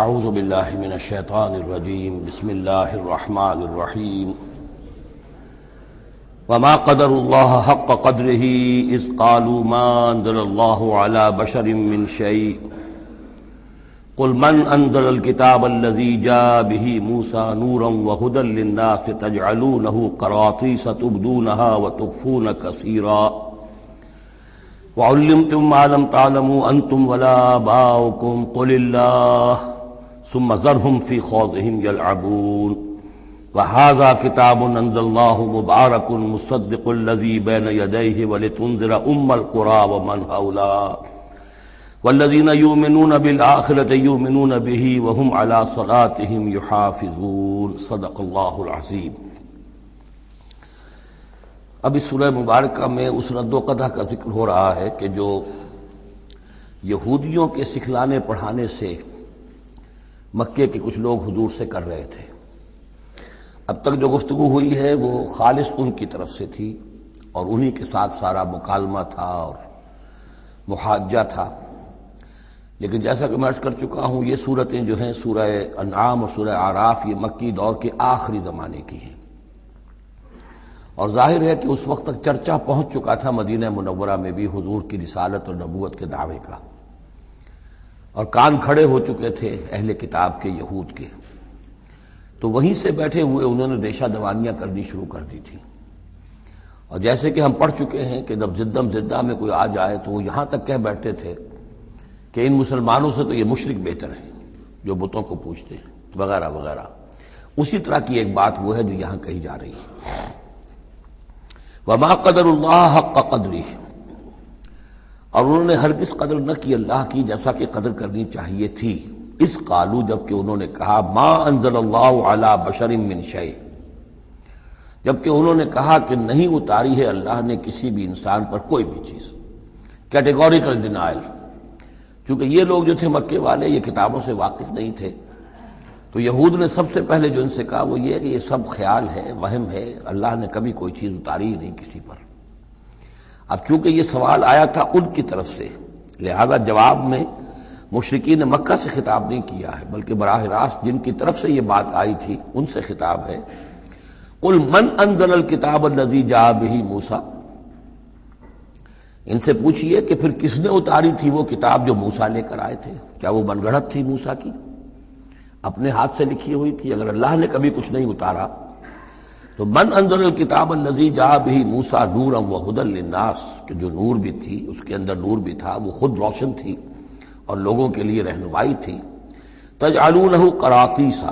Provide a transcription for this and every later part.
اعوذ باللہ من الشیطان الرجیم بسم اللہ الرحمن الرحیم وما قدر اللہ حق قدرہ اذ قالوا ما انزل اللہ علی بشر من شیء قل من انزل الكتاب الذی جاء به موسیٰ نورا وہدی للناس تجعلونہ قراطیس تبدونها وتخفون کثیرا وعلمتم ما لم تعلموا انتم ولا آباؤکم قل اللہ ثم ذرهم في خوضهم يلعبون وهذا كتاب أنزلناه مبارك مصدق الذي بين يديه ولتنذر القرى ومن حولها والذين يؤمنون بالآخرة يؤمنون به وهم على صلاتهم يحافظون صدق الله العظيم۔ اب اس سورہ مبارکہ میں اس رد و قدح کا ذکر ہو رہا ہے کہ جو یہودیوں کے سکھلانے پڑھانے سے مکے کے کچھ لوگ حضور سے کر رہے تھے۔ اب تک جو گفتگو ہوئی ہے وہ خالص ان کی طرف سے تھی اور انہی کے ساتھ سارا مکالمہ تھا اور محاجہ تھا، لیکن جیسا کہ میں عرض کر چکا ہوں یہ صورتیں جو ہیں سورہ انعام اور سورہ اعراف یہ مکی دور کے آخری زمانے کی ہیں، اور ظاہر ہے کہ اس وقت تک چرچا پہنچ چکا تھا مدینہ منورہ میں بھی حضور کی رسالت اور نبوت کے دعوے کا، اور کان کھڑے ہو چکے تھے اہل کتاب کے یہود کے، تو وہیں سے بیٹھے ہوئے انہوں نے ریشہ دوانیاں کرنی شروع کر دی تھی۔ اور جیسے کہ ہم پڑھ چکے ہیں کہ جب زدہ میں کوئی آ جائے تو وہ یہاں تک کہہ بیٹھتے تھے کہ ان مسلمانوں سے تو یہ مشرک بہتر ہیں جو بتوں کو پوجتے ہیں وغیرہ وغیرہ۔ اسی طرح کی ایک بات وہ ہے جو یہاں کہی جا رہی ہے، وما قدر اللہ حق قدرہ، اور انہوں نے ہرگز قدر نہ کی اللہ کی جیسا کہ قدر کرنی چاہیے تھی۔ اس قالو، جبکہ انہوں نے کہا ما انزل اللہ علی بشر من شیء، جبکہ انہوں نے کہا کہ نہیں اتاری ہے اللہ نے کسی بھی انسان پر کوئی بھی چیز، کیٹیگوریکل ڈینائل۔ چونکہ یہ لوگ جو تھے مکے والے یہ کتابوں سے واقف نہیں تھے، تو یہود نے سب سے پہلے جو ان سے کہا وہ یہ ہے کہ یہ سب خیال ہے، وہم ہے، اللہ نے کبھی کوئی چیز اتاری ہی نہیں کسی پر۔ اب چونکہ یہ سوال آیا تھا ان کی طرف سے، لہذا جواب میں مشرکین مکہ سے خطاب نہیں کیا ہے، بلکہ براہ راست جن کی طرف سے یہ بات آئی تھی ان سے خطاب ہے۔ قل من انزل الکتاب الذی جاء بہ موسیٰ، ان سے پوچھئے کہ پھر کس نے اتاری تھی وہ کتاب جو موسیٰ لے کر آئے تھے؟ کیا وہ من گڑھت تھی موسیٰ کی؟ اپنے ہاتھ سے لکھی ہوئی تھی؟ اگر اللہ نے کبھی کچھ نہیں اتارا تو من انزل الکتاب الذی جاء بہ موسیٰ نورا وہدی للناس، کہ جو نور بھی تھی اس کے اندر نور بھی تھا، وہ خود روشن تھی اور لوگوں کے لیے رہنمائی تھی۔ تجعلونہ قراطیسا،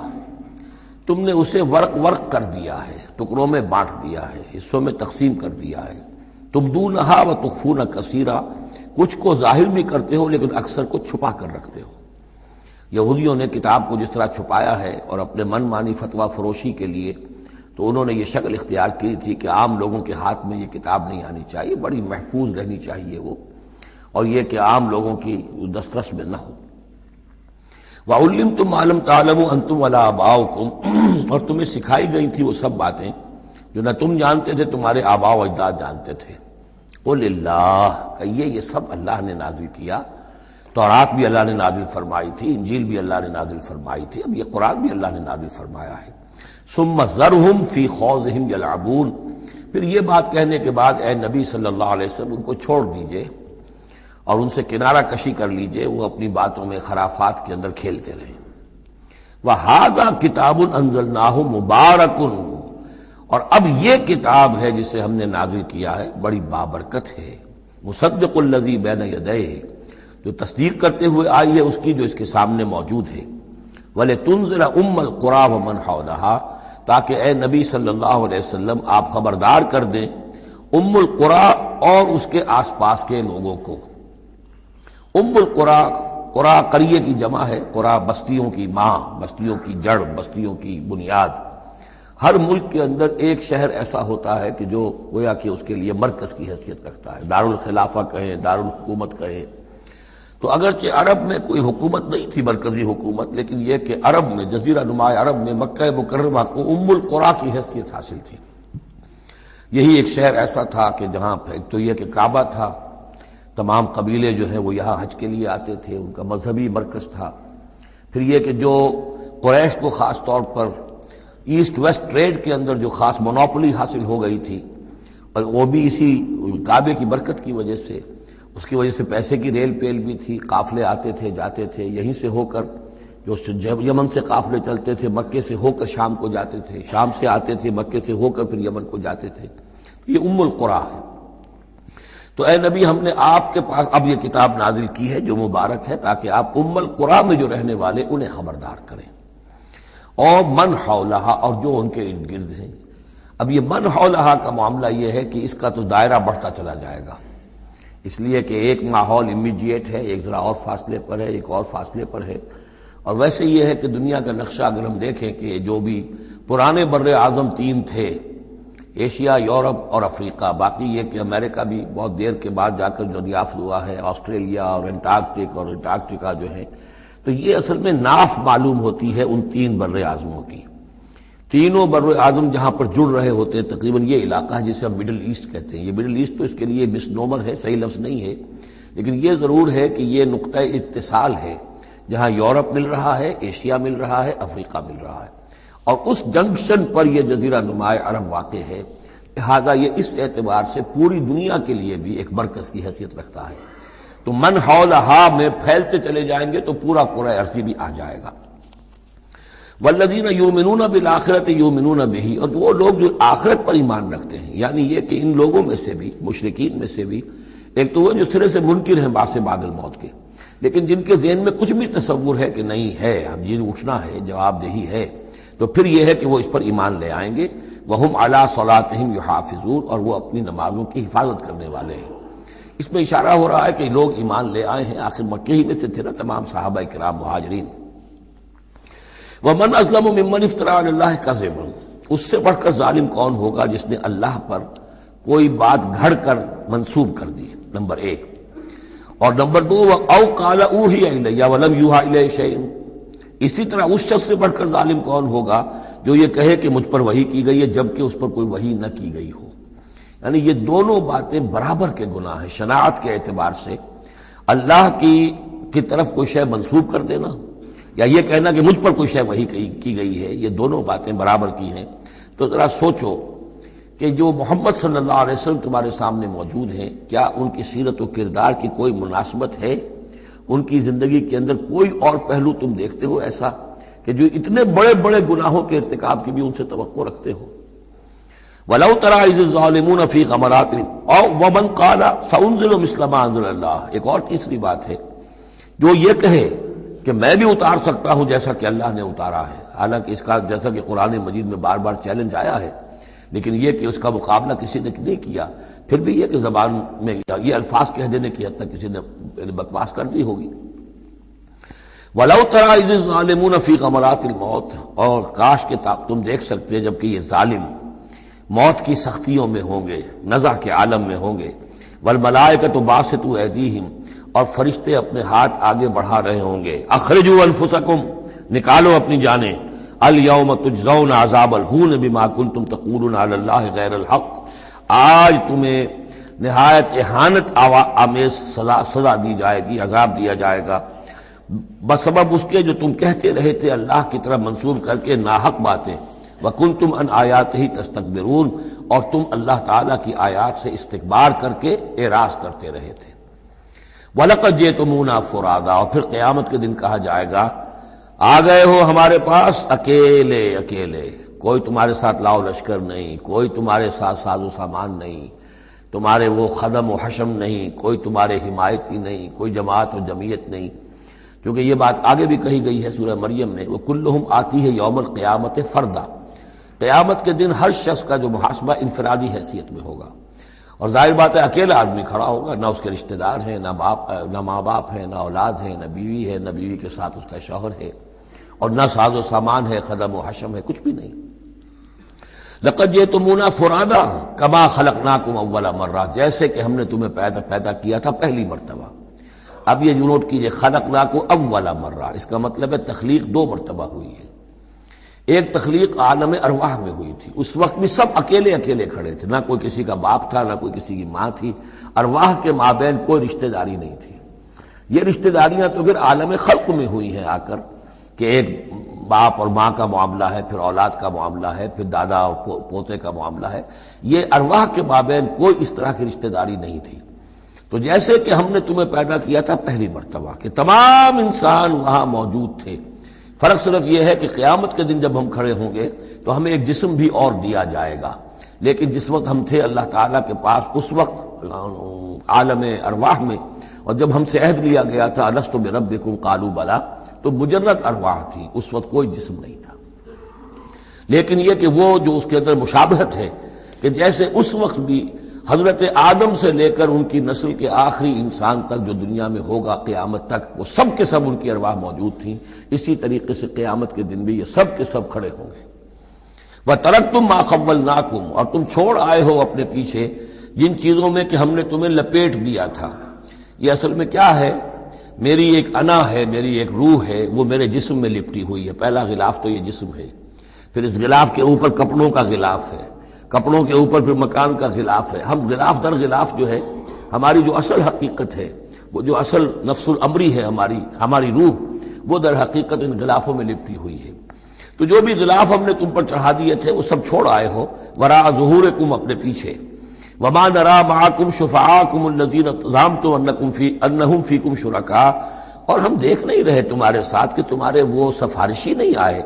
تم نے اسے ورق ورق کر دیا ہے، ٹکڑوں میں بانٹ دیا ہے، حصوں میں تقسیم کر دیا ہے۔ تبدونہا وتخفون کثیرا، کچھ کو ظاہر بھی کرتے ہو لیکن اکثر کو چھپا کر رکھتے ہو۔ یہودیوں نے کتاب کو جس طرح چھپایا ہے اور اپنے من مانی فتویٰ فروشی کے لیے تو انہوں نے یہ شکل اختیار کی تھی کہ عام لوگوں کے ہاتھ میں یہ کتاب نہیں آنی چاہیے، بڑی محفوظ رہنی چاہیے وہ، اور یہ کہ عام لوگوں کی دسترس میں نہ ہو۔ وَعُلِّمْتُمْ مَا لَمْ تَعْلَمُوا أَنْتُمْ وَلَا آبَاؤُكُمْ، اور تمہیں سکھائی گئی تھی وہ سب باتیں جو نہ تم جانتے تھے تمہارے آباء و اجداد جانتے تھے۔ قُلِ اللَّهُ، کہیے یہ سب اللہ نے نازل کیا، تورات بھی اللہ نے نازل فرمائی تھی، انجیل بھی اللہ نے نازل فرمائی تھی، اب یہ قرآن بھی اللہ نے نازل فرمایا ہے۔ ثم ذرہم فی خوضہم یلعبون، پھر یہ بات کہنے کے بعد اے نبی صلی اللہ علیہ وسلم ان کو چھوڑ دیجئے اور ان سے کنارہ کشی کر لیجئے، وہ اپنی باتوں میں خرافات کے اندر کھیلتے رہیں۔ وَهَذَا كِتَابٌ أَنزَلْنَاهُ مُبَارَكٌ، اور اب یہ کتاب ہے جسے ہم نے نازل کیا ہے بڑی بابرکت ہے، مصدق الذی بین یدیہ، جو تصدیق کرتے ہوئے آئی ہے اس کی جو اس کے سامنے موجود ہے۔ وَلِتُنذِرَ القرى ومن حولها، تاکہ اے نبی صلی اللہ علیہ وسلم آپ خبردار کر دیں القرى اور اس کے آس پاس کے لوگوں کو۔ القرى، قرى قریے کی جمع ہے، قرى بستیوں کی ماں، بستیوں کی جڑ، بستیوں کی بنیاد۔ ہر ملک کے اندر ایک شہر ایسا ہوتا ہے کہ جو گویا کہ اس کے لیے مرکز کی حیثیت رکھتا ہے، دارالخلافہ کہیں، دارالحکومت کہیں۔ تو اگرچہ عرب میں کوئی حکومت نہیں تھی مرکزی حکومت، لیکن یہ کہ عرب میں، جزیرہ نما عرب میں مکہ مکرمہ کو القرى کی حیثیت حاصل تھی۔ یہی ایک شہر ایسا تھا کہ جہاں ایک تو یہ کہ کعبہ تھا، تمام قبیلے جو ہیں وہ یہاں حج کے لیے آتے تھے، ان کا مذہبی مرکز تھا۔ پھر یہ کہ جو قریش کو خاص طور پر ایسٹ ویسٹ ٹریڈ کے اندر جو خاص مونوپولی حاصل ہو گئی تھی، اور وہ بھی اسی کعبے کی برکت کی وجہ سے، اس کی وجہ سے پیسے کی ریل پیل بھی تھی، قافلے آتے تھے جاتے تھے، یہیں سے ہو کر جو یمن سے قافلے چلتے تھے مکے سے ہو کر شام کو جاتے تھے، شام سے آتے تھے مکے سے ہو کر پھر یمن کو جاتے تھے، یہ القریٰ ہے۔ تو اے نبی ہم نے آپ کے پاس اب یہ کتاب نازل کی ہے جو مبارک ہے، تاکہ آپ القریٰ میں جو رہنے والے انہیں خبردار کریں، اور من حولہا، اور جو ان کے ارد گرد ہیں۔ اب یہ من حولہا کا معاملہ یہ ہے کہ اس کا تو دائرہ بڑھتا چلا جائے گا، اس لیے کہ ایک ماحول امیڈیٹ ہے، ایک ذرا اور فاصلے پر ہے، ایک اور فاصلے پر ہے، اور ویسے یہ ہے کہ دنیا کا نقشہ اگر ہم دیکھیں کہ جو بھی پرانے بر اعظم تین تھے، ایشیا، یورپ اور افریقہ، باقی یہ کہ امریکہ بھی بہت دیر کے بعد جا کر جو دریافت ہوا ہے، آسٹریلیا اور انٹارکٹک اور انٹارکٹیکا جو ہے، تو یہ اصل میں ناف معلوم ہوتی ہے ان تین بر اعظموں کی۔ تینوں بر اعظم جہاں پر جڑ رہے ہوتے ہیں، تقریباً یہ علاقہ ہے جسے ہم مڈل ایسٹ کہتے ہیں۔ یہ مڈل ایسٹ تو اس کے لیے مس نومر ہے، صحیح لفظ نہیں ہے، لیکن یہ ضرور ہے کہ یہ نقطہ اتصال ہے جہاں یورپ مل رہا ہے، ایشیا مل رہا ہے، افریقہ مل رہا ہے، اور اس جنکشن پر یہ جزیرہ نماء عرب واقع ہے، لہذا یہ اس اعتبار سے پوری دنیا کے لیے بھی ایک مرکز کی حیثیت رکھتا ہے۔ تو من حولہا میں پھیلتے چلے جائیں گے تو پورا قرہ ارضی بھی آ جائے گا۔ والذین یؤمنون بالآخرۃ یؤمنون بہ، اور وہ لوگ جو آخرت پر ایمان رکھتے ہیں، یعنی یہ کہ ان لوگوں میں سے بھی، مشرکین میں سے بھی، ایک تو وہ جو سرے سے منکر ہیں بعث بعد الموت کے، لیکن جن کے ذہن میں کچھ بھی تصور ہے کہ نہیں ہے، اب جن اٹھنا ہے، جواب دہی ہے، تو پھر یہ ہے کہ وہ اس پر ایمان لے آئیں گے۔ وہم علی صلاتہم یحافظون، اور وہ اپنی نمازوں کی حفاظت کرنے والے ہیں۔ اس میں اشارہ ہو رہا ہے کہ لوگ ایمان لے آئے ہیں، آخر مکے ہی میں سے تھے نا تمام صحابہ کرام مہاجرین۔ ومن اظلم ممن افترى علی اللہ کذبا، اس سے بڑھ کر ظالم کون ہوگا جس نے اللہ پر کوئی بات گھڑ کر منسوب کر دی، نمبر ایک۔ اور نمبر دو، او قال اوحی الی ولم یوحى الی شیء، اسی طرح اس شخص سے بڑھ کر ظالم کون ہوگا جو یہ کہے کہ مجھ پر وحی کی گئی ہے جبکہ اس پر کوئی وحی نہ کی گئی ہو۔ یعنی یہ دونوں باتیں برابر کے گناہ ہیں شناعت کے اعتبار سے، اللہ کی طرف کوئی شے منسوب کر دینا یا یہ کہنا کہ مجھ پر کوئی شے وحی کی گئی ہے، یہ دونوں باتیں برابر کی ہیں۔ تو ذرا سوچو کہ جو محمد صلی اللہ علیہ وسلم تمہارے سامنے موجود ہیں، کیا ان کی سیرت و کردار کی کوئی مناسبت ہے؟ ان کی زندگی کے اندر کوئی اور پہلو تم دیکھتے ہو ایسا کہ جو اتنے بڑے بڑے گناہوں کے ارتکاب کی بھی ان سے توقع رکھتے ہو؟ وَلَوْ تَرَىٰ إِذِ الظَّالِمُونَ فِي غَمَرَاتِ أَوْ وَمَنْ قَالَ سَأُنزِلُ مِثْلَ مَا أَنزَلَ اللَّهُ، ایک اور تیسری بات ہے جو یہ کہے کہ میں بھی اتار سکتا ہوں جیسا کہ اللہ نے اتارا ہے، حالانکہ اس کا جیسا کہ قرآن مجید میں بار بار چیلنج آیا ہے، لیکن یہ کہ اس کا مقابلہ کسی نے نہیں کیا، پھر بھی یہ کہ زبان میں یہ الفاظ کہہ دینے کی حد تک کسی نے بکواس کر دی ہوگی۔ وَلَوْ تَرَىٰ إِذِ الظَّالِمُونَ فِي غَمَرَاتِ الْمَوْتِ، اور کاش کہ تم دیکھ سکتے جبکہ یہ ظالم موت کی سختیوں میں ہوں گے، نزع کے عالم میں ہوں گے، وَالْمَلَائِكَةُ بَاسِطُو أَيْدِيهِمْ، اور فرشتے اپنے ہاتھ آگے بڑھا رہے ہوں گے، اخرجوا انفسکم، نکالو اپنی جانیں، الیوم تجزون عذاب الہون بما کنتم تقولون علی اللہ غیر الحق، آج تمہیں نہایت اہانت آمیز سزا دی جائے گی، عذاب دیا جائے گا بسبب اس کے جو تم کہتے رہے تھے اللہ کی طرف منسوب کر کے ناحق باتیں، وکنتم عن آیاتہ تستکبرون، اور تم اللہ تعالیٰ کی آیات سے استکبار کر کے اعراض کرتے رہے تھے۔ وَلَقَدْ جِئْتُمُونَا فُرَادَىٰ، اور پھر قیامت کے دن کہا جائے گا آ گئے ہو ہمارے پاس اکیلے اکیلے، کوئی تمہارے ساتھ لاؤ لشکر نہیں، کوئی تمہارے ساتھ ساز و سامان نہیں، تمہارے وہ خدم و حشم نہیں، کوئی تمہارے حمایتی نہیں، کوئی جماعت و جمعیت نہیں، کیونکہ یہ بات آگے بھی کہی گئی ہے سورہ مریم میں، وَكُلُّهُمْ آتِيهِ يَوْمَ الْقِيَامَةِ فَرْدًا، قیامت کے دن ہر شخص کا جو محاسبہ انفرادی حیثیت میں ہوگا، اور ظاہر بات ہے اکیلا آدمی کھڑا ہوگا، نہ اس کے رشتہ دار ہیں، نہ ماں باپ ہیں، نہ اولاد ہیں، نہ بیوی ہے، نہ بیوی کے ساتھ اس کا شوہر ہے، اور نہ ساز و سامان ہے، خدم و حشم ہے، کچھ بھی نہیں۔ لقد جئتمونا فرادا کما خلقناکم اول مرہ، جیسے کہ ہم نے تمہیں پیدا کیا تھا پہلی مرتبہ۔ اب یہ نوٹ کیجئے، خلقناکم اول مرہ، اس کا مطلب ہے تخلیق دو مرتبہ ہوئی ہے۔ ایک تخلیق عالم ارواح میں ہوئی تھی، اس وقت بھی سب اکیلے اکیلے کھڑے تھے، نہ کوئی کسی کا باپ تھا، نہ کوئی کسی کی ماں تھی، ارواح کے مابین کوئی رشتہ داری نہیں تھی۔ یہ رشتہ داریاں تو پھر عالم خلق میں ہوئی ہیں آ کر، کہ ایک باپ اور ماں کا معاملہ ہے، پھر اولاد کا معاملہ ہے، پھر دادا اور پوتے کا معاملہ ہے، یہ ارواح کے مابین کوئی اس طرح کی رشتہ داری نہیں تھی۔ تو جیسے کہ ہم نے تمہیں پیدا کیا تھا پہلی مرتبہ کہ تمام انسان وہاں موجود تھے، فرق صرف یہ ہے کہ قیامت کے دن جب ہم کھڑے ہوں گے تو ہمیں ایک جسم بھی اور دیا جائے گا، لیکن جس وقت ہم تھے اللہ تعالیٰ کے پاس اس وقت عالم ارواح میں، اور جب ہم سے عہد لیا گیا تھا الست بربکم قالوا بلی، تو مجرد ارواح تھی، اس وقت کوئی جسم نہیں تھا۔ لیکن یہ کہ وہ جو اس کے اندر مشابہت ہے کہ جیسے اس وقت بھی حضرت آدم سے لے کر ان کی نسل کے آخری انسان تک جو دنیا میں ہوگا قیامت تک، وہ سب کے سب ان کی ارواح موجود تھیں، اسی طریقے سے قیامت کے دن بھی یہ سب کے سب کھڑے ہوں گے۔ وَتَرَكْتُمْ مَا خَوَّلْنَاكُمْ، اور تم چھوڑ آئے ہو اپنے پیچھے جن چیزوں میں کہ ہم نے تمہیں لپیٹ دیا تھا۔ یہ اصل میں کیا ہے؟ میری ایک انا ہے، میری ایک روح ہے، وہ میرے جسم میں لپٹی ہوئی ہے۔ پہلا غلاف تو یہ جسم ہے، پھر اس غلاف کے اوپر کپڑوں کا غلاف ہے، کپڑوں کے اوپر پھر مکان کا غلاف ہے۔ ہم غلاف در غلاف جو ہے، ہماری جو اصل حقیقت ہے، وہ جو اصل نفس الامری ہے ہماری روح، وہ در حقیقت ان غلافوں میں لپٹی ہوئی ہے۔ تو جو بھی غلاف ہم نے تم پر چڑھا دیے تھے وہ سب چھوڑ آئے ہو، وراء ظہورکم، اپنے پیچھے۔ وما نرى معكم شفعاءكم الذين زعمتم انهم فيكم شركاء، اور ہم دیکھ نہیں رہے تمہارے ساتھ کہ تمہارے وہ سفارشی نہیں آئے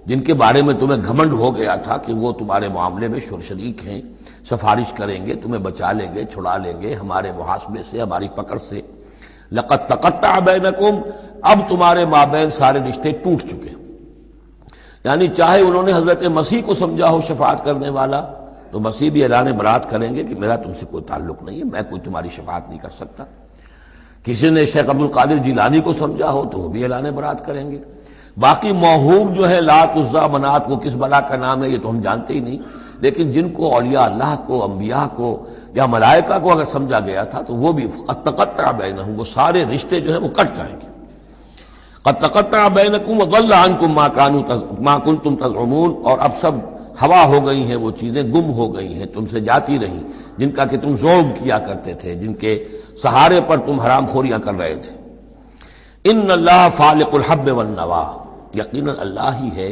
جن کے بارے میں تمہیں گھمنڈ ہو گیا تھا کہ وہ تمہارے معاملے میں شریک ہیں، سفارش کریں گے، تمہیں بچا لیں گے، چھڑا لیں گے ہمارے محاسبے سے، ہماری پکڑ سے۔ لقد تقطع بینکم، اب تمہارے مابین سارے رشتے ٹوٹ چکے، یعنی چاہے انہوں نے حضرت مسیح کو سمجھا ہو شفاعت کرنے والا، تو مسیح بھی اعلان برات کریں گے کہ میرا تم سے کوئی تعلق نہیں ہے، میں کوئی تمہاری شفاعت نہیں کر سکتا۔ کسی نے شیخ عبد القادر جیلانی کو سمجھا ہو تو وہ بھی اعلان برات کریں گے۔ باقی موہوم جو ہے لات عزا منات، وہ کس بلا کا نام ہے یہ تو ہم جانتے ہی نہیں، لیکن جن کو اولیاء اللہ کو، انبیاء کو یا ملائکہ کو اگر سمجھا گیا تھا تو وہ بھی قد تقطع بینہم، وہ سارے رشتے جو ہیں وہ کٹ جائیں گے۔ قد تقطع بینکم وضل عنکم ما کنتم تزعمون، اور اب سب ہوا ہو گئی ہیں، وہ چیزیں گم ہو گئی ہیں، تم سے جاتی رہیں جن کا کہ تم زوم کیا کرتے تھے، جن کے سہارے پر تم حرام خوریاں کر رہے تھے۔ ان اللہ فالق الحب والنوا، یقیناً اللہ ہی ہے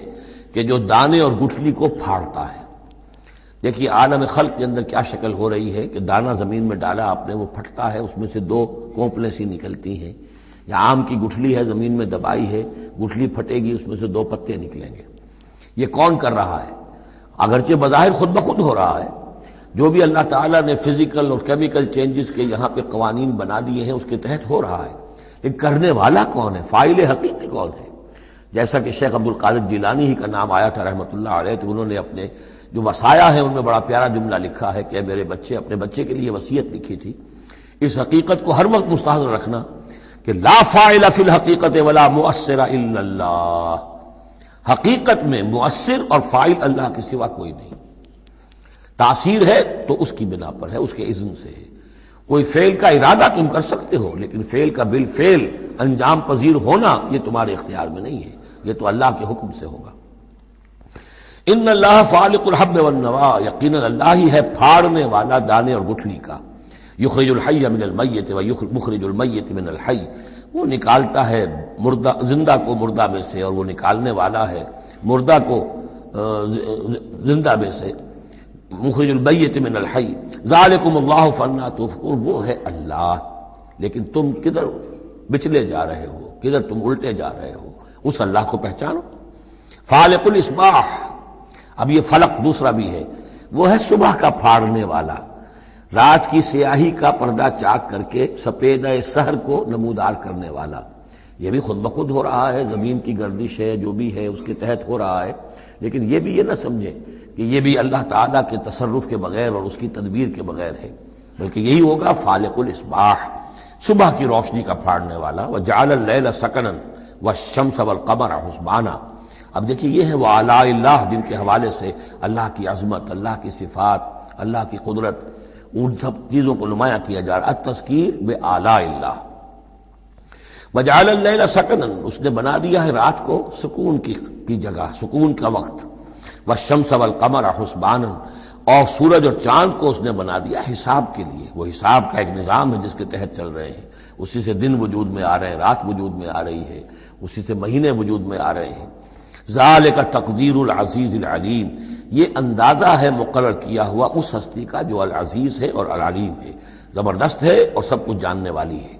کہ جو دانے اور گٹھلی کو پھاڑتا ہے۔ دیکھیے عالم خلق کے اندر کیا شکل ہو رہی ہے کہ دانہ زمین میں ڈالا آپ نے، وہ پھٹتا ہے، اس میں سے دو کونپلیں سی نکلتی ہیں، یا آم کی گٹھلی ہے زمین میں دبائی ہے، گٹھلی پھٹے گی، اس میں سے دو پتے نکلیں گے۔ یہ کون کر رہا ہے؟ اگرچہ بظاہر خود بخود ہو رہا ہے، جو بھی اللہ تعالیٰ نے فزیکل اور کیمیکل چینجز کے یہاں پہ قوانین بنا دیے ہیں اس کے تحت ہو رہا ہے، لیکن کرنے والا کون ہے؟ فاعل حقیقی کون ہے؟ جیسا کہ شیخ عبد القادر جیلانی ہی کا نام آیا تھا رحمۃ اللہ علیہ، تو انہوں نے اپنے جو وصایا ہیں ان میں بڑا پیارا جملہ لکھا ہے کہ اے میرے بچے، اپنے بچے کے لیے وصیت لکھی تھی، اس حقیقت کو ہر وقت مستحضر رکھنا کہ لا فاعل فی الحقیقت ولا مؤثر الا اللہ، حقیقت میں مؤثر اور فاعل اللہ کے سوا کوئی نہیں۔ تاثیر ہے تو اس کی بنا پر ہے، اس کے اذن سے ہے۔ کوئی فعل کا ارادہ تم کر سکتے ہو، لیکن فعل کا بالفعل انجام پذیر ہونا یہ تمہارے اختیار میں نہیں ہے، یہ تو اللہ کے حکم سے ہوگا۔ ان اللہ فالق الحب والنوا، یقیناً اللہ ہی ہے پھاڑنے والا دانے اور گٹھلی کا۔ یخرج الحی من المیت ومخرج المیت من الحی، وہ نکالتا ہے زندہ کو مردہ میں سے، اور وہ نکالنے والا ہے مردہ کو زندہ میں سے۔ مخرج المیت من الحی ذالکم اللہ فانا تؤفکون، وہ ہے اللہ، لیکن تم کدھر بچلے جا رہے ہو، کدھر تم الٹے جا رہے ہو، اس اللہ کو پہچانو۔ فالق الاصباح، اب یہ فلق دوسرا بھی ہے، وہ ہے صبح کا پھاڑنے والا، رات کی سیاہی کا پردہ چاک کر کے سپیدہ سحر کو نمودار کرنے والا۔ یہ بھی خود بخود ہو رہا ہے، زمین کی گردش ہے، جو بھی ہے اس کے تحت ہو رہا ہے، لیکن یہ بھی یہ نہ سمجھیں کہ یہ بھی اللہ تعالیٰ کے تصرف کے بغیر اور اس کی تدبیر کے بغیر ہے، بلکہ یہی ہوگا فالق الاصباح، صبح کی روشنی کا پھاڑنے والا۔ وجعل اللیل سکنا والشمس والقمر حسبانا، اب دیکھیے یہ ہے وہ آلاء اللہ جن کے حوالے سے اللہ کی عظمت، اللہ کی صفات، اللہ کی قدرت، ان سب چیزوں کو نمایاں کیا جا رہا ہے۔ التذکیر بآلاء اللہ۔ وجعل اللیل سکنا، اس نے بنا دیا ہے رات کو سکون کی جگہ، سکون کا وقت۔ والشمس والقمر حسبانا، اور سورج اور چاند کو اس نے بنا دیا حساب کے لیے، وہ حساب کا ایک نظام ہے جس کے تحت چل رہے ہیں۔ اسی سے دن وجود میں آ رہے ہیں، رات وجود میں آ رہی ہے، اسی سے مہینے وجود میں آ رہے ہیں۔ ذالک تقدیر العزیز العلیم، یہ اندازہ ہے مقرر کیا ہوا اس ہستی کا جو العزیز ہے اور العلیم ہے، زبردست ہے اور سب کچھ جاننے والی ہے۔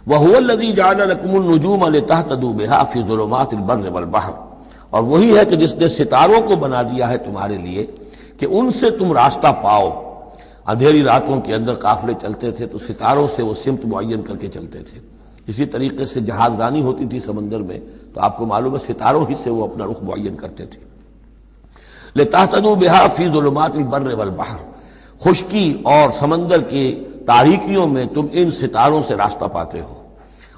وَهُوَ الَّذِي جَعَلَ لَكُمُ النُّجُومَ لِتَهْتَدُوا بِهَا فِي ظُلُمَاتِ الْبَرِّ وَالْبَحْرِ، اور وہی ہے کہ جس نے ستاروں کو بنا دیا ہے تمہارے لیے کہ ان سے تم راستہ پاؤ۔ اندھیری راتوں کے اندر قافلے چلتے تھے تو ستاروں سے وہ سمت معین کر کے چلتے تھے، اسی طریقے سے جہاز رانی ہوتی تھی سمندر میں تو آپ کو معلوم ہے ستاروں ہی سے وہ اپنا رخ معین کرتے تھے۔ لِتَهْتَدُوا بِهَا فِي ظُلُمَاتِ الْبَرِّ وَالْبَحْرِ، خشکی اور سمندر کی تاریکیوں میں تم ان ستاروں سے راستہ پاتے ہو۔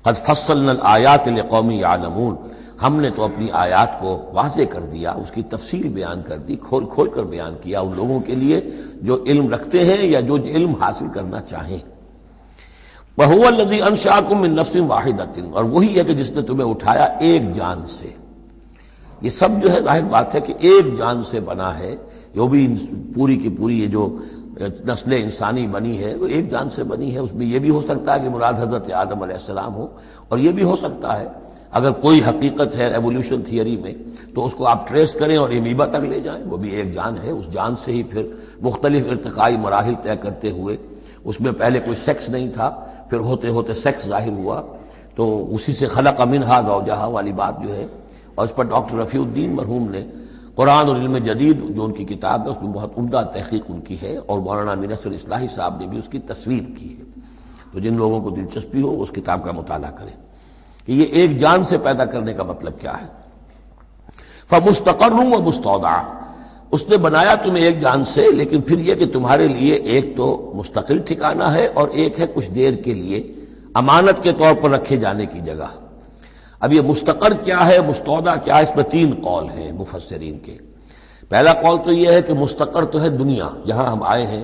قد فصلنا الآیات لقوم یعلمون، ہم نے تو اپنی آیات کو واضح کر دیا، اس کی تفصیل بیان کر دی، کھول کھول کر بیان کیا ان لوگوں کے لیے جو علم رکھتے ہیں یا جو علم حاصل کرنا چاہیں۔ وَهُوَ الَّذِي أَنشَأَكُم مِّن نَّفْسٍ وَاحِدَةٍ، اور وہی ہے کہ جس نے تمہیں اٹھایا ایک جان سے۔ یہ سب جو ہے ظاہر بات ہے کہ ایک جان سے بنا ہے، جو بھی پوری کی پوری یہ جو نسل انسانی بنی ہے وہ ایک جان سے بنی ہے۔ اس میں یہ بھی ہو سکتا ہے کہ مراد حضرت آدم علیہ السلام ہو، اور یہ بھی ہو سکتا ہے اگر کوئی حقیقت ہے ایولیوشن تھیوری میں تو اس کو آپ ٹریس کریں اور امیبا تک لے جائیں، وہ بھی ایک جان ہے۔ اس جان سے ہی پھر مختلف ارتقائی مراحل طے کرتے ہوئے، اس میں پہلے کوئی سیکس نہیں تھا، پھر ہوتے ہوتے سیکس ظاہر ہوا، تو اسی سے خلق منہا زوجہا والی بات جو ہے، اور اس پر ڈاکٹر رفیع الدین مرحوم نے قرآن اور علم جدید جو ان کی کتاب ہے اس میں بہت عمدہ تحقیق ان کی ہے، اور مولانا امین اصغر اصلاحی صاحب نے بھی اس کی تصویر کی ہے۔ تو جن لوگوں کو دلچسپی ہو اس کتاب کا مطالعہ کریں کہ یہ ایک جان سے پیدا کرنے کا مطلب کیا ہے۔ فَمُسْتَقَرٌّ وَمُسْتَوْدَعٌ، اس نے بنایا تمہیں ایک جان سے، لیکن پھر یہ کہ تمہارے لیے ایک تو مستقل ٹھکانہ ہے اور ایک ہے کچھ دیر کے لیے امانت کے طور پر رکھے جانے کی جگہ۔ اب یہ مستقر کیا ہے، مستودع کیا ہے، اس میں تین قول ہیں مفسرین کے۔ پہلا قول تو یہ ہے کہ مستقر تو ہے دنیا، یہاں ہم آئے ہیں،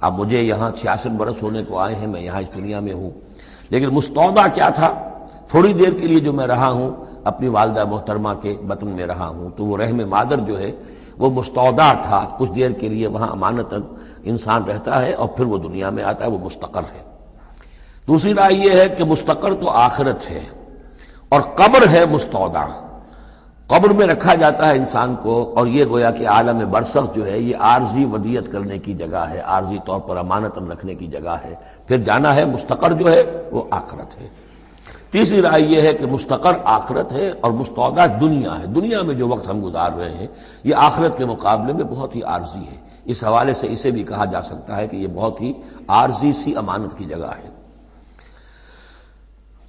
اب مجھے یہاں 66 برس ہونے کو آئے ہیں، میں یہاں اس دنیا میں ہوں، لیکن مستودع کیا تھا، تھوڑی دیر کے لیے جو میں رہا ہوں اپنی والدہ محترمہ کے بطن میں رہا ہوں، تو وہ رحم مادر جو ہے وہ مستودع تھا، کچھ دیر کے لیے وہاں امانتاً انسان رہتا ہے اور پھر وہ دنیا میں آتا ہے، وہ مستقر ہے۔ دوسری رائے یہ ہے کہ مستقر تو آخرت ہے اور قبر ہے مستودع، قبر میں رکھا جاتا ہے انسان کو، اور یہ گویا کہ عالم برزخ جو ہے یہ عارضی ودیعت کرنے کی جگہ ہے، عارضی طور پر امانتاً رکھنے کی جگہ ہے، پھر جانا ہے۔ مستقر جو ہے وہ آخرت ہے۔ تیسری رائے یہ ہے کہ مستقر آخرت ہے اور مستودع دنیا ہے، دنیا میں جو وقت ہم گزار رہے ہیں یہ آخرت کے مقابلے میں بہت ہی عارضی ہے۔ اس حوالے سے اسے بھی کہا جا سکتا ہے کہ یہ بہت ہی عارضی سی امانت کی جگہ ہے۔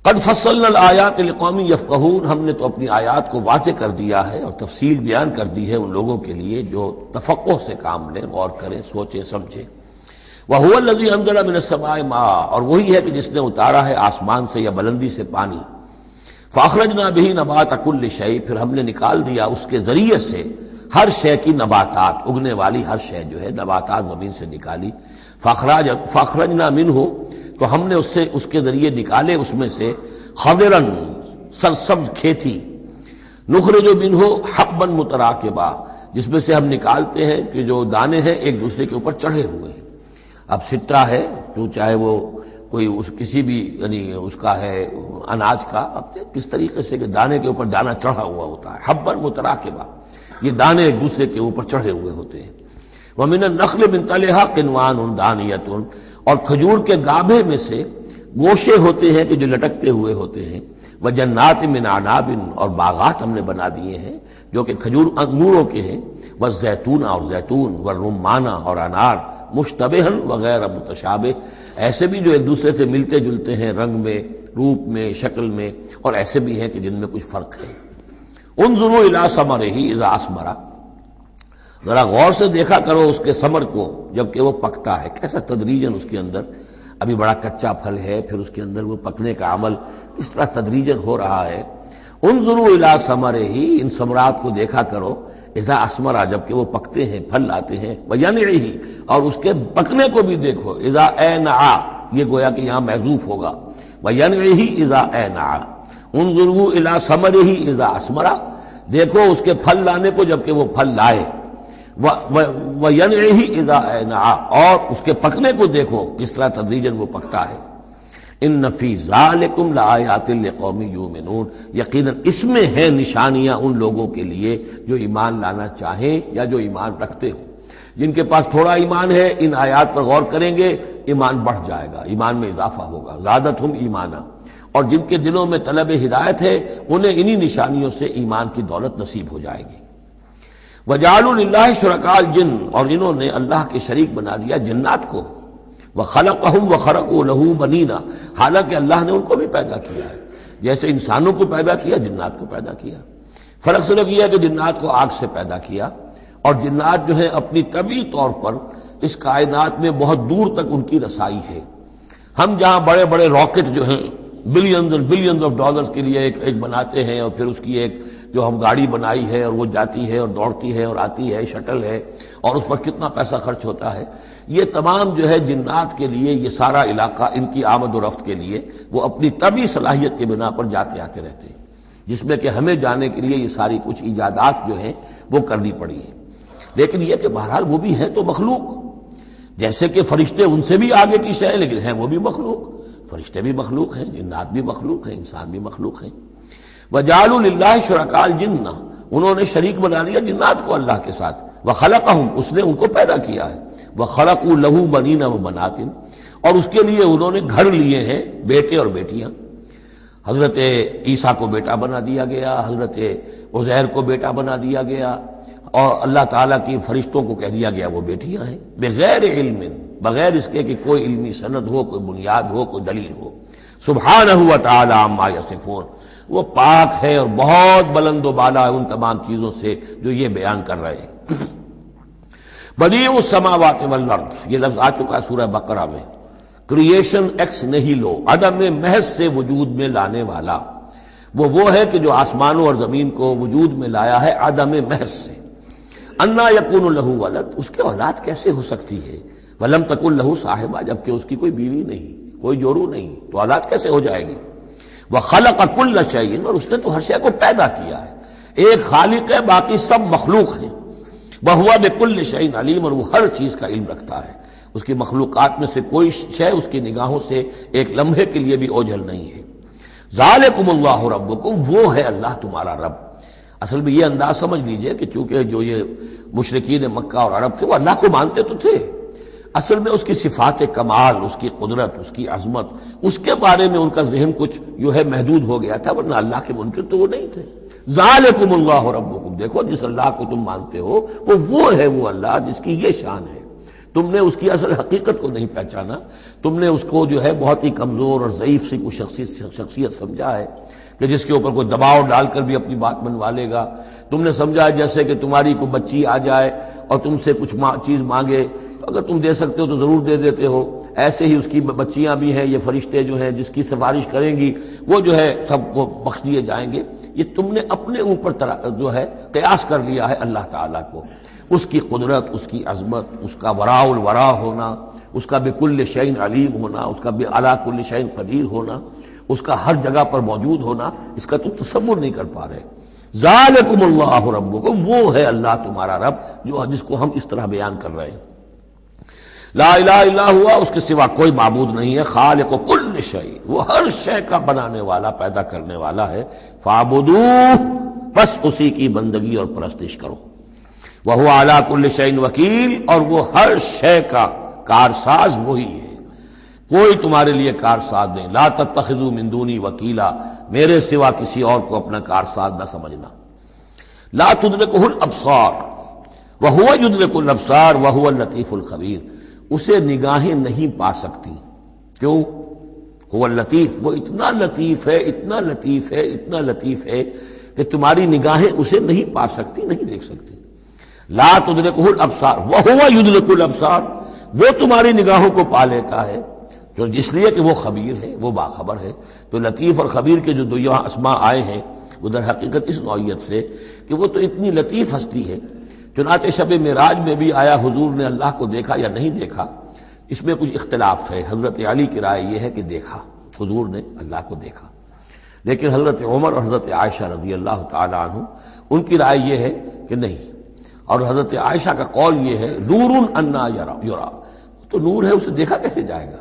قد فصلنا الآیات لقوم یفقہون، ہم نے تو اپنی آیات کو واضح کر دیا ہے اور تفصیل بیان کر دی ہے ان لوگوں کے لیے جو تفقہ سے کام لیں، غور کریں، سوچیں، سمجھیں۔ وَهُوَ الَّذِي أَنزَلَ مِنَ السَّمَاءِ مَاءً، اور وہی ہے کہ جس نے اتارا ہے آسمان سے یا بلندی سے پانی۔ فَأَخْرَجْنَا بِهِ نَبَاتَ كُلِّ شَيْءٍ، پھر ہم نے نکال دیا اس کے ذریعے سے ہر شے کی نباتات، اگنے والی ہر شے جو ہے نباتات زمین سے نکالی۔ فَأَخْرَجْنَا مِنْهُ، تو ہم نے اس کے ذریعے نکالے اس میں سے خضرن، سرسبز کھیتی، نخرج منہ حبا متراکبا، جس میں سے ہم نکالتے ہیں کہ جو دانے ہیں ایک دوسرے کے اوپر چڑھے ہوئے ہیں۔ اب سٹا ہے تو چاہے وہ کوئی کسی بھی یعنی اس کا ہے اناج کا، اب کس طریقے سے کہ دانے کے اوپر دانا چڑھا ہوا ہوتا ہے، حبا متراکبا، یہ دانے ایک دوسرے کے اوپر چڑھے ہوئے ہوتے ہیں۔ وَمِنَ النَّخْلِ مِنْ طَلْعِهَا قِنْوَانٌ دَانِيَةٌ، اور کھجور کے گابھے میں سے گوشے ہوتے ہیں کہ جو لٹکتے ہوئے ہوتے ہیں۔ وَجَنَّاتٍ مِّنْ أَعْنَابٍ، اور باغات ہم نے بنا دیے ہیں جو کہ کھجور انگوروں کے ہیں۔ وَالزَّيْتُونَ، اور زیتون، وَالرُّمَّانَ، اور انار، مُشْتَبِهًا وَغَيْرَ مُتَشَابِهٍ، ایسے بھی جو ایک دوسرے سے ملتے جلتے ہیں رنگ میں، روپ میں، شکل میں، اور ایسے بھی ہیں کہ جن میں کچھ فرق ہے۔ انظروا إِلَىٰ ثَمَرِهِ إِذَا أَثْمَرَ، ذرا غور سے دیکھا کرو اس کے ثمر کو جب کہ وہ پکتا ہے، کیسا تدریجاً اس کے اندر، ابھی بڑا کچا پھل ہے، پھر اس کے اندر وہ پکنے کا عمل اس طرح تدریجاً ہو رہا ہے۔ انظروا الی ثمرہ، ان ثمرات کو دیکھا کرو، اذا اثمر، جب کہ وہ پکتے ہیں، پھل لاتے ہیں، وینعہ، اور اس کے پکنے کو بھی دیکھو، اذا اینع، یہ گویا کہ یہاں محذوف ہوگا، وینعہ اذا اینع، انظروا الی ثمرہ اذا اثمر، دیکھو اس کے پھل لانے کو جب کہ وہ پھل لائے، وَيَنْعِهِ إِذَا أَنْعَا، اور اس کے پکنے کو دیکھو کس طرح تدریجاً وہ پکتا ہے۔ ان فی ذالکم لآیات لقوم یؤمنون، یقیناً اس میں ہیں نشانیاں ان لوگوں کے لیے جو ایمان لانا چاہیں یا جو ایمان رکھتے ہوں۔ جن کے پاس تھوڑا ایمان ہے ان آیات پر غور کریں گے، ایمان بڑھ جائے گا، ایمان میں اضافہ ہوگا، زادتہم ایمانا، اور جن کے دلوں میں طلب ہدایت ہے انہیں انہی نشانیوں سے ایمان کی دولت نصیب ہو جائے گی۔ وجعلوا للہ شرکاء الجن، اور انہوں نے اللہ کے شریک بنا دیا جنات کو، وخلقہم وخرقوا لہ بنینا، حالانکہ اللہ نے ان کو بھی پیدا کیا ہے، جیسے انسانوں کو پیدا کیا جنات کو پیدا کیا۔ فرق صرف یہ ہے کہ جنات کو آگ سے پیدا کیا، اور جنات جو ہیں اپنی طبعی طور پر اس کائنات میں بہت دور تک ان کی رسائی ہے۔ ہم جہاں بڑے بڑے راکٹ جو ہیں billions and billions of dollars کے لیے ایک بناتے ہیں، اور پھر اس کی ایک جو ہم گاڑی بنائی ہے اور وہ جاتی ہے اور دوڑتی ہے اور آتی ہے، شٹل ہے، اور اس پر کتنا پیسہ خرچ ہوتا ہے، یہ تمام جو ہے جنات کے لیے یہ سارا علاقہ ان کی آمد و رفت کے لیے وہ اپنی طبعی صلاحیت کے بنا پر جاتے آتے رہتے ہیں، جس میں کہ ہمیں جانے کے لیے یہ ساری کچھ ایجادات جو ہیں وہ کرنی پڑی ہیں۔ لیکن یہ کہ بہرحال وہ بھی ہیں تو مخلوق، جیسے کہ فرشتے ان سے بھی آگے کی شے، لیکن ہیں وہ بھی مخلوق، فرشتے بھی مخلوق ہیں، جنات بھی مخلوق ہیں، انسان بھی مخلوق ہیں۔ وجعلوا للہ شرکاء الجن، انہوں نے شریک بنا لیا جنات کو اللہ کے ساتھ، وخلقہم، اس نے ان کو پیدا کیا ہے، وخرقوا لہ بنین وبنات، اور اس کے لیے انہوں نے گھر لیے ہیں بیٹے اور بیٹیاں۔ حضرت عیسیٰ کو بیٹا بنا دیا گیا، حضرت عزیر کو بیٹا بنا دیا گیا، اور اللہ تعالیٰ کی فرشتوں کو کہہ دیا گیا وہ بیٹیاں ہیں، بغیر علم، بغیر اس کے کہ کوئی علمی سند ہو، کوئی بنیاد ہو، کوئی دلیل ہو۔ سبحانہ و تعالی عما یصفون، وہ پاک ہے اور بہت بلند و بالا ہے ان تمام چیزوں سے جو یہ بیان کر رہے ہیں۔ بدیع السماوات والارض، یہ لفظ آ چکا ہے سورہ بقرہ میں، کریشن ایکس نہیلو، عدم محض سے وجود میں لانے والا، وہ ہے کہ جو آسمانوں اور زمین کو وجود میں لایا ہے عدم محض سے۔ انا یکون لہ ولد، اس کے اولاد کیسے ہو سکتی ہے، ولم تکن لہ صاحبہ، جبکہ اس کی کوئی بیوی نہیں، کوئی جورو نہیں، تو اولاد کیسے ہو جائے گی۔ وخلق کل شیء، اور اس نے تو ہر شے کو پیدا کیا ہے، ایک خالق ہے باقی سب مخلوق ہیں۔ وہو بکل شیء علیم، اور وہ ہر چیز کا علم رکھتا ہے، اس کی مخلوقات میں سے کوئی شے اس کی نگاہوں سے ایک لمحے کے لیے بھی اوجھل نہیں ہے۔ ذالکم اللہ ربکم، وہ ہے اللہ تمہارا رب۔ اصل میں یہ انداز سمجھ لیجئے کہ چونکہ جو یہ مشرکین مکہ اور عرب تھے وہ اللہ کو مانتے تو تھے، اصل میں اس کی صفات کمال، اس کی قدرت، اس کی عظمت، اس کے بارے میں ان کا ذہن کچھ جو ہے محدود ہو گیا تھا، ورنہ اللہ کے منکر تو وہ نہیں تھے۔ ذالکم اللہ ربکم، دیکھو جس اللہ کو تم مانتے ہو وہ ہے وہ اللہ جس کی یہ شان ہے۔ تم نے اس کی اصل حقیقت کو نہیں پہچانا، تم نے اس کو جو ہے بہت ہی کمزور اور ضعیف سی کوئی شخصیت سمجھا ہے کہ جس کے اوپر کوئی دباؤ ڈال کر بھی اپنی بات منوا لے گا۔ تم نے سمجھا ہے جیسے کہ تمہاری کوئی بچی آ جائے اور تم سے کچھ چیز مانگے، اگر تم دے سکتے ہو تو ضرور دے دیتے ہو، ایسے ہی اس کی بچیاں بھی ہیں، یہ فرشتے جو ہیں جس کی سفارش کریں گی وہ جو ہے سب کو بخش دیے جائیں گے۔ یہ تم نے اپنے اوپر جو ہے قیاس کر لیا ہے اللہ تعالیٰ کو، اس کی قدرت، اس کی عظمت، اس کا وراء الورا ہونا، اس کا بکل شیء علیم ہونا، اس کا علی کل شیء قدیر ہونا، اس کا ہر جگہ پر موجود ہونا، اس کا تم تصور نہیں کر پا رہے۔ ذالکم اللہ ربکم، وہ ہے اللہ تمہارا رب جو جس کو ہم اس طرح بیان کر رہے ہیں۔ لا الہ الا ہوا، اس کے سوا کوئی معبود نہیں ہے، خالق کل شیء، وہ ہر شے کا بنانے والا، پیدا کرنے والا ہے۔ فاعبدوہ، بس اسی کی بندگی اور پرستش کرو۔ وہو علی کل شیء وکیل، اور وہ ہر شے کا کارساز وہی ہے، کوئی تمہارے لیے کارساز نہیں۔ لا تتخذوا من دونی وکیلا، میرے سوا کسی اور کو اپنا کارساز نہ سمجھنا۔ لا تدرکہ الابصار وہو یدرک الابصار وہو اللطیف الخبیر، اسے نگاہیں نہیں پا سکتی، کیوں؟ هو اللطیف، وہ اتنا لطیف ہے، اتنا لطیف ہے، اتنا لطیف ہے کہ تمہاری نگاہیں اسے نہیں پا سکتی، نہیں دیکھ سکتی۔ لا تدرکہ الابصار وہو یدرک الابصار، وہ تمہاری نگاہوں کو پا لیتا ہے، جو جس لیے کہ وہ خبیر ہے، وہ باخبر ہے۔ تو لطیف اور خبیر کے جو دو یہاں اسماء آئے ہیں وہ در حقیقت اس نوعیت سے کہ وہ تو اتنی لطیف ہستی ہے۔ چنانچہ شب معراج میں بھی آیا حضور نے اللہ کو دیکھا یا نہیں دیکھا، اس میں کچھ اختلاف ہے۔ حضرت علی کی رائے یہ ہے کہ دیکھا، حضور نے اللہ کو دیکھا، لیکن حضرت عمر اور حضرت عائشہ رضی اللہ تعالی عنہ ان کی رائے یہ ہے کہ نہیں، اور حضرت عائشہ کا قول یہ ہے نور انا یرا، تو نور ہے اسے دیکھا کیسے جائے گا؟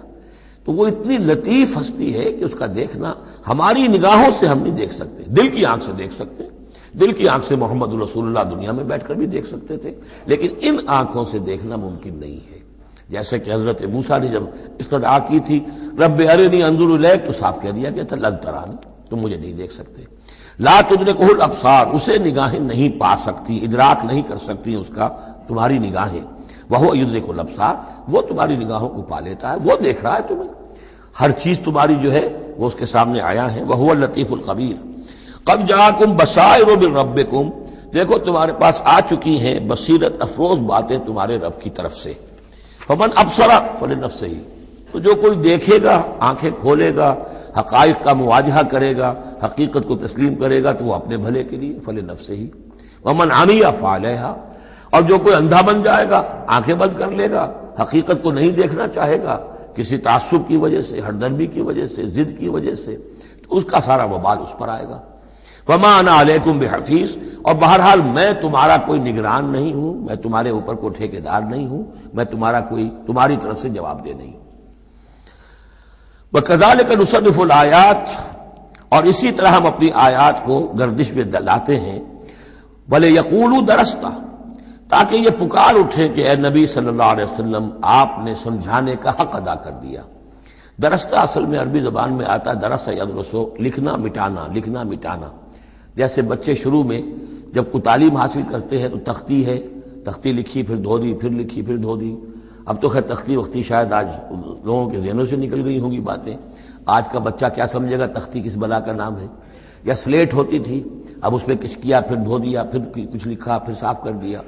تو تو وہ اتنی لطیف ہستی ہے کہ اس کا دیکھنا ہماری نگاہوں سے ہم نہیں دیکھ سکتے، دل کی آنکھ سے دیکھ سکتے، دل کی آنکھ سے محمد رسول اللہ دنیا میں بیٹھ کر بھی دیکھ سکتے تھے، لیکن ان آنکھوں سے دیکھنا ممکن نہیں ہے۔ جیسے کہ حضرت موسیٰ نے جب استدعا کی تھی رب ارنی انظر الیک، تو صاف کہہ دیا گیا تھا لن ترانی، تم مجھے نہیں دیکھ سکتے۔ لا تدرکہ الابصار، اسے نگاہیں نہیں پا سکتی، ادراک نہیں کر سکتی اس کا تمہاری نگاہیں، وہو یدرک الابصار، وہ تمہاری نگاہوں کو پا لیتا ہے، وہ دیکھ رہا ہے تمہیں، ہر چیز تمہاری جو ہے وہ اس کے سامنے آیا ہے۔ وہو اللطیف الخبیر۔ قد جاءکم بصائر من ربکم، دیکھو تمہارے پاس آ چکی ہیں بصیرت افروز باتیں تمہارے رب کی طرف سے۔ فمن ابصر فلنفسہ، تو جو کوئی دیکھے گا، آنکھیں کھولے گا، حقائق کا مواجہہ کرے گا، حقیقت کو تسلیم کرے گا، تو وہ اپنے بھلے کے لیے، فلنفسہ ہی۔ ومن عمی فعلیہا، اور جو کوئی اندھا بن جائے گا، آنکھیں بند کر لے گا، حقیقت کو نہیں دیکھنا چاہے گا کسی تعصب کی وجہ سے، ہردرمی کی وجہ سے، ضد کی وجہ سے، تو اس کا سارا وبال اس پر آئے گا۔ وما انا علیکم بحفیظ، اور بہرحال میں تمہارا کوئی نگران نہیں ہوں، میں تمہارے اوپر کوئی ٹھیکیدار نہیں ہوں، میں تمہاری طرف سے جواب دہ نہیں ہوں۔ وَكَذَلِكَ نُصَرِّفُ الْآيَاتِ، اور اسی طرح ہم اپنی آیات کو گردش میں لاتے ہیں، وَلِيَقُولُوا دَرَسْتَ، تاکہ یہ پکار اٹھے کہ اے نبی صلی اللہ علیہ وسلم آپ نے سمجھانے کا حق ادا کر دیا۔ درستہ اصل میں عربی زبان میں آتا ہے درس یدرسو، لکھنا مٹانا، لکھنا مٹانا۔ جیسے بچے شروع میں جب کوئی تعلیم حاصل کرتے ہیں تو تختی ہے، تختی لکھی پھر دھو دی، پھر لکھی پھر دھو دی۔ اب تو خیر تختی وقتی شاید آج لوگوں کے ذہنوں سے نکل گئی ہوں گی باتیں، آج کا بچہ کیا سمجھے گا تختی کس بلا کا نام ہے۔ یا سلیٹ ہوتی تھی، اب اس میں کچھ کیا پھر دھو دیا، پھر کچھ لکھا پھر صاف کر دیا۔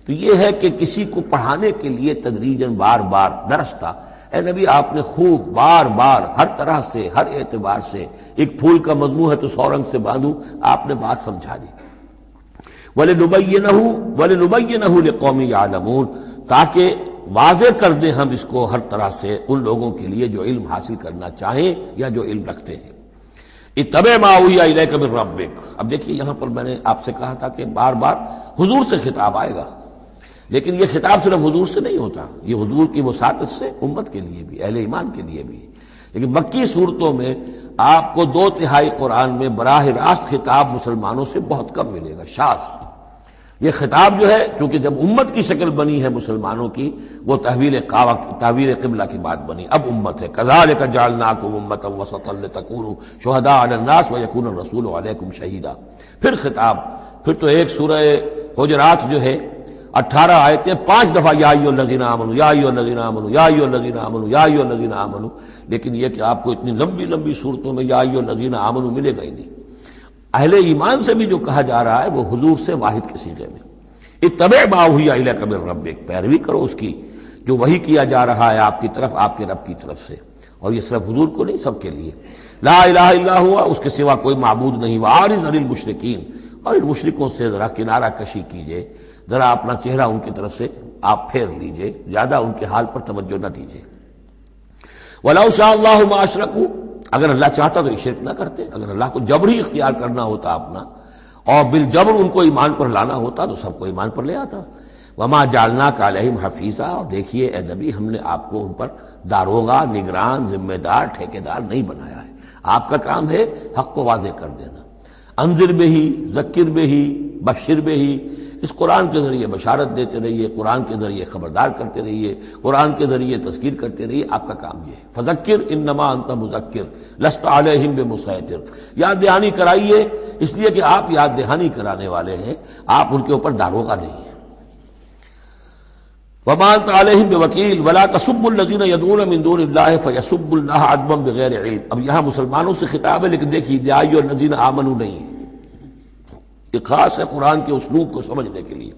تو یہ ہے کہ کسی کو پڑھانے کے لیے تدریجاً بار بار درستہ، اے نبی آپ نے خوب بار بار ہر طرح سے، ہر اعتبار سے، ایک پھول کا مضمون ہے تو 100 رنگ سے باندھوں، آپ نے بات سمجھا دی۔ وَلِنُبَيِّنَهُ لِقَوْمٍ يَعْلَمُونَ، تاکہ واضح کر دیں ہم اس کو ہر طرح سے ان لوگوں کے لیے جو علم حاصل کرنا چاہیں یا جو علم رکھتے ہیں۔ اتبع ما اوحی الیک من ربک، اب دیکھیے یہاں پر میں نے آپ سے کہا تھا کہ بار بار حضور سے خطاب آئے گا، لیکن یہ خطاب صرف حضور سے نہیں ہوتا، یہ حضور کی وساطت سے امت کے لیے بھی، اہل ایمان کے لیے بھی۔ لیکن مکی صورتوں میں آپ کو 2/3 قرآن میں براہ راست خطاب مسلمانوں سے بہت کم ملے گا، شاذ۔ یہ خطاب جو ہے چونکہ جب امت کی شکل بنی ہے مسلمانوں کی، وہ تحویل قبلہ کی بات بنی، اب امت ہے۔ کذالک جعلناکم امۃ وسطا لتکونوا شہداء علی الناس ویکون الرسول علیکم شہیدا۔ پھر خطاب، پھر تو ایک سورہ حجرات جو ہے 18 آیتیں 5 دفعہ یا ایھا الذین آمنوا یا ایھا الذین آمنوا یا ایھا الذین آمنوا یا ایھا الذین آمنوا، لیکن یہ کہ آپ کو اتنی لمبی لمبی صورتوں میں یا ایھا الذین آمنوا ملے گا ہی نہیں۔ اہل ایمان سے بھی جو کہا جا رہا ہے وہ حضور سے واحد کے صیغے میں، اتبع ما اوحی الیک من ربک، پیروی کرو اس کی جو وحی کیا جا رہا ہے آپ کی طرف، آپ کے رب کی طرف سے۔ اور یہ صرف حضور کو نہیں، سب کے لیے۔ لا الہ الا ہوا، اس کے سوا کوئی معبود نہیں۔ وَأَعْرِضْ عَنِ الْمُشْرِكِينَ، اور ان مشرکوں سے ذرا کنارہ کشی کیجئے، ذرا اپنا چہرہ ان کی طرف سے آپ پھیر لیجئے، زیادہ ان کے حال پر توجہ نہ دیجئے۔ وَلَوْ شَاءَ اللَّهُ مَا أَشْرَكُوا، اگر اللہ چاہتا تو یہ شرک نہ کرتے، اگر اللہ کو جبر ہی اختیار کرنا ہوتا اپنا اور بالجبر ان کو ایمان پر لانا ہوتا تو سب کو ایمان پر لے آتا۔ وما جعلناک علیہم حفیظا، اور دیکھیے اے نبی ہم نے آپ کو ان پر داروغہ، نگران، ذمہ دار، ٹھیکیدار نہیں بنایا ہے۔ آپ کا کام ہے حق کو واضح کر دینا۔ انذر بہ، ذکر بہ، بشر بہ، اس قرآن کے ذریعے بشارت دیتے رہیے، قرآن کے ذریعے خبردار کرتے رہیے، قرآن کے ذریعے تذکیر کرتے رہیے، آپ کا کام یہ ہے۔ فذکر انما انت مذکر لست علیہم بمسیطر، یاد دہانی کرائیے، اس لیے کہ آپ یاد دہانی کرانے والے ہیں، آپ ان کے اوپر داروغہ نہیں ہیں۔ وما انت علیہم بوکیل ولا تسبوا الذین یدعون من دون اللہ فیسبوا اللہ عدوا بغیر علم۔ اب یہاں مسلمانوں سے خطاب ہے، لیکن دیکھیے یا ایھا الذین آمنوا نہیں ہے، یہ خاص ہے قرآن کے اسلوب کو سمجھنے کے لیے۔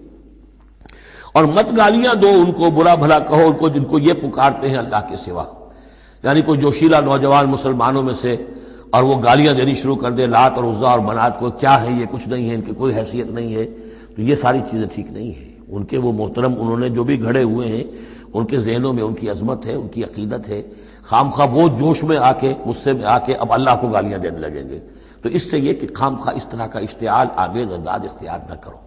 اور مت گالیاں دو ان کو، برا بھلا کہو ان کو جن کو یہ پکارتے ہیں اللہ کے سوا، یعنی کوئی جوشیلا نوجوان مسلمانوں میں سے اور وہ گالیاں دینی شروع کر دے لات اور عزا اور منات کو، کیا ہے یہ، کچھ نہیں ہے، ان کی کوئی حیثیت نہیں ہے، تو یہ ساری چیزیں ٹھیک نہیں ہیں۔ ان کے وہ محترم انہوں نے جو بھی گھڑے ہوئے ہیں، ان کے ذہنوں میں ان کی عظمت ہے، ان کی عقیدت ہے، خام خواہ وہ جوش میں آ کے، غصے میں آ کے اب اللہ کو گالیاں دینے لگیں گے، تو اس سے یہ کہ خام خواہ اس طرح کا اشتعال آمیز انداز اختیار نہ کرو۔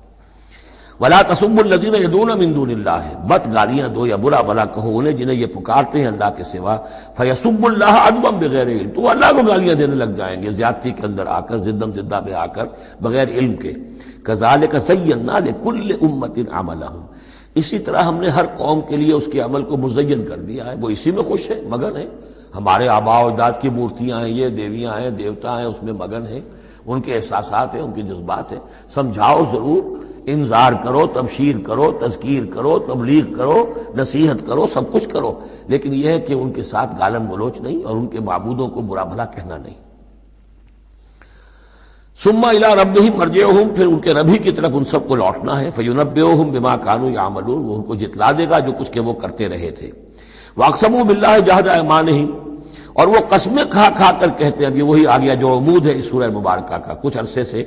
ولا تسبوا الذین یدعون من دون اللہ، مت گالیاں دو یا برا بھلا کہو انہیں جنہیں یہ پکارتے ہیں اللہ کے سوا، فیسبوا اللہ عدوا بغیر علم، تو اللہ کو گالیاں دینے لگ جائیں گے زیادتی کے اندر آ کر، زدم زدہ پہ آ کر، بغیر علم کے۔ کذالک زینا لکل امۃ عملہم، اسی طرح ہم نے ہر قوم کے لیے اس کے عمل کو مزین کر دیا ہے، وہ اسی میں خوش ہے، مگن ہے۔ ہمارے آباء و اجداد کی مورتیاں ہیں، یہ دیویاں ہیں، دیوتا ہیں، اس میں مگن ہیں، ان کے احساسات ہیں، ان کے جذبات ہیں۔ سمجھاؤ ضرور، انذار کرو، تبشیر کرو، تذکیر کرو، تبلیغ کرو، نصیحت کرو، سب کچھ کرو، لیکن یہ ہے کہ ان کے ساتھ گالم گلوچ نہیں اور ان کے معبودوں کو برا بھلا کہنا نہیں۔ ثم الی ربہم مرجعہم، پھر ان کے رب ہی کی طرف ان سب کو لوٹنا ہے، فینبئہم بما کانوا یعملون، وہ ان کو جتلا دے گا جو کچھ کہ وہ کرتے رہے تھے۔ واقسموا باللہ جہد ایمانہم، اور وہ قسمیں کھا کھا کر کہتے ہیں، اب یہ وہی آ گیا جو عمود ہے اس سورہ مبارکہ کا، کچھ عرصے سے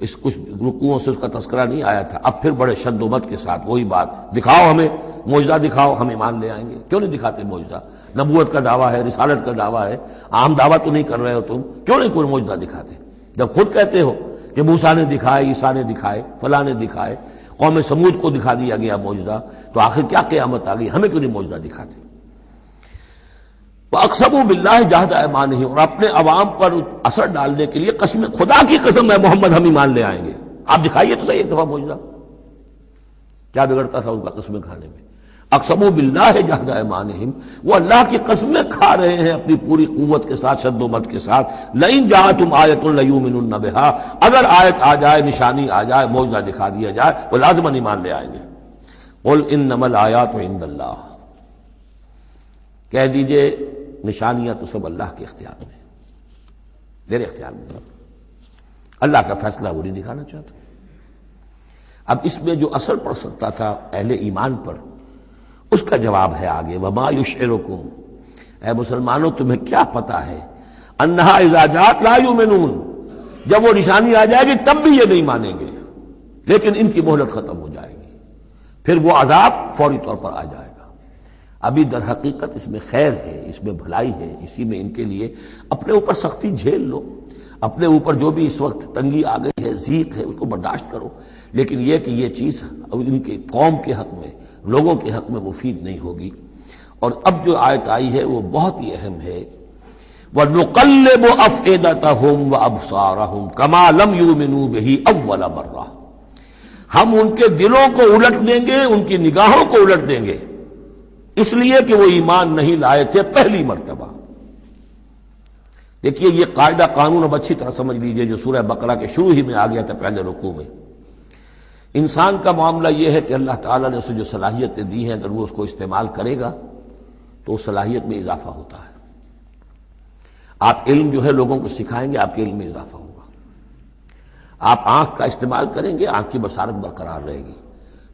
اس کچھ رکوعوں سے اس کا تذکرہ نہیں آیا تھا، اب پھر بڑے شد و مت کے ساتھ وہی بات، دکھاؤ ہمیں معجزہ، دکھاؤ ہم ایمان لے آئیں گے۔ کیوں نہیں دکھاتے معجزہ؟ نبوت کا دعویٰ ہے، رسالت کا دعویٰ ہے، عام دعویٰ تو نہیں کر رہے ہو تم، کیوں نہیں کوئی معجزہ دکھاتے؟ جب خود کہتے ہو کہ موسیٰ نے دکھائے، عیسیٰ نے دکھائے، فلاں نے دکھائے، قوم سمود کو دکھا دیا گیا معجزہ، تو آخر کیا قیامت آ گئی؟ ہمیں کیوں نہیں معجزہ دکھاتے؟ وَأَقْسَمُوا بِاللَّهِ جَهْدَ أَيْمَانِهِمْ، اور اپنے عوام پر اثر ڈالنے کے لیے قسم، خدا کی قسم ہے محمد ہم ایمان لے آئیں گے، آپ دکھائیے تو صحیح ایک دفعہ معجزہ، کیا بگڑتا تھا ان کا قسمیں کھانے میں؟ اقسموا باللہ جہد ایمانہم، وہ اللہ کی قسمیں کھا رہے ہیں اپنی پوری قوت کے ساتھ، شد و مت کے ساتھ، لئن جاءتہم آیۃ لیؤمنن بہا، اگر آیت آ جائے، نشانی آ جائے، معجزہ دکھا دیا جائے، وہ لازماً ایمان لے آئیں گے۔ قل انما الآیات عند اللہ، کہہ دیجئے نشانیاں تو سب اللہ کے اختیار میں، میرے اختیار میں نہیں، اللہ کا فیصلہ وہ نہیں دکھانا چاہتا۔ اب اس میں جو اثر پڑ سکتا تھا اہل ایمان پر، اس کا جواب ہے آگے، وما یشعرکم، اے مسلمانوں تمہیں کیا پتا ہے، انہا اذا جاءت لا یؤمنون، جب وہ نشانی آ جائے گی تب بھی یہ نہیں مانیں گے، لیکن ان کی مہلت ختم ہو جائے گی، پھر وہ عذاب فوری طور پر آ جائے گا۔ ابھی در حقیقت اس میں خیر ہے، اس میں بھلائی ہے، اسی میں ان کے لیے اپنے اوپر سختی جھیل لو، اپنے اوپر جو بھی اس وقت تنگی آ گئی ہے، ضیق ہے، اس کو برداشت کرو، لیکن یہ کہ یہ چیز ان کے قوم کے حق میں، لوگوں کے حق میں مفید نہیں ہوگی۔ اور اب جو آیت آئی ہے وہ بہت ہی اہم ہے، وَنُقَلِّبُ أَفْئِدَتَهُمْ وَأَبْصَارَهُمْ كَمَا لَمْ يُؤْمِنُوا بِهِ أَوَّلَ مَرَّةٍ، ہم ان کے دلوں کو الٹ دیں گے، ان کی نگاہوں کو الٹ دیں گے، اس لیے کہ وہ ایمان نہیں لائے تھے پہلی مرتبہ۔ دیکھیے یہ قاعدہ قانون اب اچھی طرح سمجھ لیجئے جو سورہ بقرہ کے شروع ہی میں آ گیا تھا پہلے رکوع میں۔ انسان کا معاملہ یہ ہے کہ اللہ تعالیٰ نے اسے جو صلاحیتیں دی ہیں، اگر وہ اس کو استعمال کرے گا تو اس صلاحیت میں اضافہ ہوتا ہے۔ آپ علم جو ہے لوگوں کو سکھائیں گے، آپ کے علم میں اضافہ ہوگا۔ آپ آنکھ کا استعمال کریں گے، آنکھ کی بصارت برقرار رہے گی۔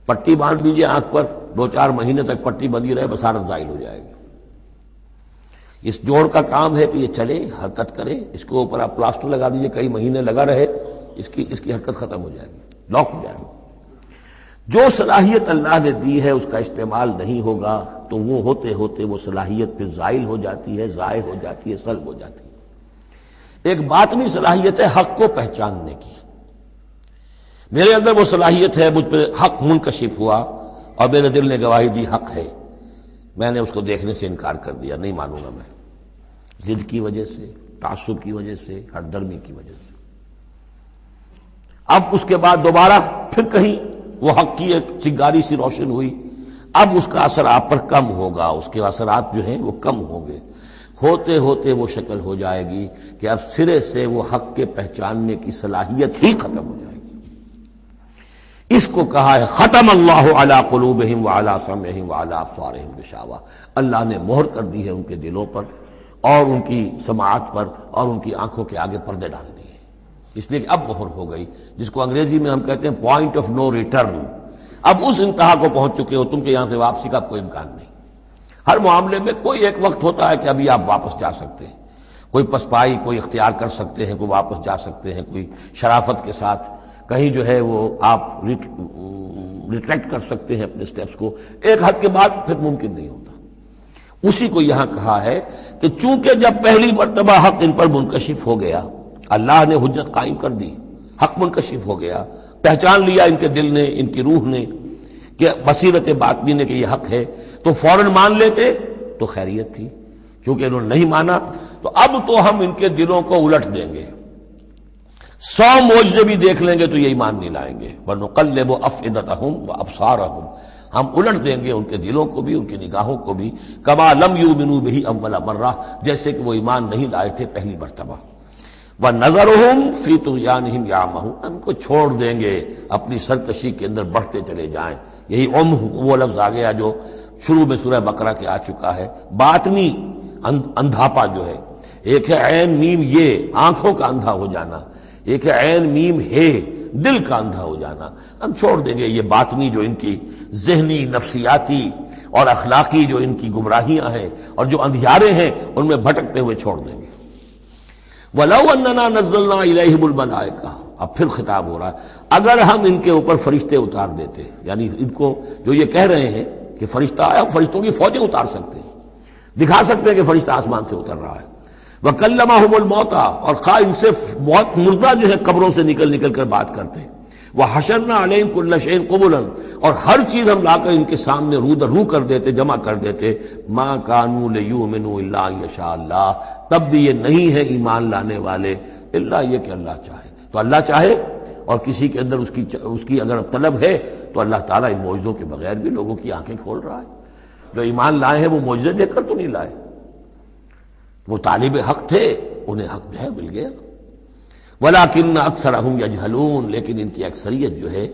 پٹی باندھ دیجیے آنکھ پر، 2-4 مہینے تک پٹی بندھی رہے، بصارت زائل ہو جائے گی۔ اس جوڑ کا کام ہے کہ یہ چلے، حرکت کرے، اس کے اوپر آپ پلاسٹر لگا دیجیے، کئی مہینے لگا رہے، اس کی حرکت ختم ہو جائے گی، لاک ہو جائے گی۔ جو صلاحیت اللہ نے دی ہے اس کا استعمال نہیں ہوگا تو وہ ہوتے ہوتے وہ صلاحیت پھر زائل ہو جاتی ہے، ضائع ہو جاتی ہے، سلب ہو جاتی ہے۔ ایک باطنی صلاحیت ہے حق کو پہچاننے کی، میرے اندر وہ صلاحیت ہے، مجھ پہ حق منکشف ہوا اور میرے دل نے گواہی دی حق ہے، میں نے اس کو دیکھنے سے انکار کر دیا، نہیں مانوں گا میں، ضد کی وجہ سے، تعصب کی وجہ سے، ہر درمی کی وجہ سے۔ اب اس کے بعد دوبارہ پھر کہیں وہ حق کی ایک چنگاری سی روشن ہوئی، اب اس کا اثر آپ پر کم ہوگا، اس کے اثرات جو ہیں وہ کم ہوں گے، ہوتے ہوتے وہ شکل ہو جائے گی کہ اب سرے سے وہ حق کے پہچاننے کی صلاحیت ہی ختم ہو جائے گی۔ اس کو کہا ہے ختم اللہ علی قلوبہم وعلی سمعہم وعلی ابصارہم غشاوہ، اللہ نے مہر کر دی ہے ان کے دلوں پر اور ان کی سماعت پر اور ان کی آنکھوں کے آگے پردے ڈال دیے، اس لیے کہ اب مہر ہو گئی، جس کو انگریزی میں ہم کہتے ہیں پوائنٹ آف نو ریٹرن۔ اب اس انتہا کو پہنچ چکے ہو تم کہ یہاں سے واپسی کا کوئی امکان نہیں۔ ہر معاملے میں کوئی ایک وقت ہوتا ہے کہ ابھی آپ واپس جا سکتے ہیں، کوئی پسپائی کوئی اختیار کر سکتے ہیں، کوئی واپس جا سکتے ہیں، کوئی شرافت کے ساتھ کہیں جو ہے وہ آپ ریٹریکٹ کر سکتے ہیں اپنے سٹیپس کو، ایک حد کے بعد پھر ممکن نہیں ہوتا۔ اسی کو یہاں کہا ہے کہ چونکہ جب پہلی مرتبہ حق ان پر منکشف ہو گیا، اللہ نے حجت قائم کر دی، حق منکشف ہو گیا، پہچان لیا ان کے دل نے، ان کی روح نے کہ بصیرت باطنی نے کہ یہ حق ہے، تو فوراً مان لیتے تو خیریت تھی. چونکہ انہوں نے نہیں مانا تو اب تو ہم ان کے دلوں کو الٹ دیں گے. 100 معجزے بھی دیکھ لیں گے تو یہ ایمان نہیں لائیں گے. وَنُقَلِّبُ أَفْئِدَتَهُمْ وَأَبْصَارَهُمْ، ہم الٹ دیں گے ان کے دلوں کو بھی، ان کی نگاہوں کو بھی. كَمَا لَمْ يُؤْمِنُوا بِهِ أَوَّلَ مَرَّةٍ، جیسے کہ وہ ایمان نہیں لائے تھے پہلی مرتبہ. وَنَذَرُهُمْ فِي طُغْيَانِهِمْ يَعْمَهُونَ، ان کو چھوڑ دیں گے اپنی سرکشی کے اندر بڑھتے چلے جائیں. یہی وہ لفظ آ گیا جو شروع میں سورہ بقرہ کے آ چکا ہے. باطنی اندھاپا جو ہے، ایک ہے عین میم یہ آنکھوں کا اندھا ہو جانا، ایک ہے عین میم ہے دل کا اندھا ہو جانا. ہم چھوڑ دیں گے یہ باطنی جو ان کی ذہنی، نفسیاتی اور اخلاقی جو ان کی گمراہیاں ہیں اور جو اندھیارے ہیں ان میں بھٹکتے ہوئے چھوڑ دیں گے. وَلَوْ أَنَّنَا نَزَّلْنَا إِلَيْهِمُ الْمَلَائِكَةَ، اب پھر خطاب ہو رہا ہے، اگر ہم ان کے اوپر فرشتے اتار دیتے، یعنی ان کو جو یہ کہہ رہے ہیں کہ فرشتہ آیا، فرشتوں کی فوجیں اتار سکتے ہیں، دکھا سکتے ہیں کہ فرشتہ آسمان سے اتر رہا ہے. وَكَلَّمَهُمُ الْمَوْتَى، اور خواہ ان سے موت مردہ جو ہے قبروں سے نکل کر بات کرتے ہیں. وَحَشَرْنَا عَلَيْهِمْ كُلَّ شَيْءٍ قُبُلًا، اور ہر چیز ہم لا کر ان کے سامنے رو در رو کر دیتے، جمع کر دیتے. مَا كَانُوا لِيُؤْمِنُوا إِلَّا أَن يَشَاءَ اللَّهُ، تب بھی یہ نہیں ہے ایمان لانے والے الا یہ کہ اللہ چاہے. تو اللہ چاہے اور کسی کے اندر اس کی اگر طلب ہے تو اللہ تعالیٰ ان معجزوں کے بغیر بھی لوگوں کی آنکھیں کھول رہا ہے. جو ایمان لائے ہیں وہ معجزے دیکھ کر تو نہیں لائے، وہ طالب حق تھے، انہیں حق جو ہے مل گیا. وَلَٰكِنَّ أَكْثَرَهُمْ يَجْهَلُونَ، لیکن ان کی اکثریت جو ہے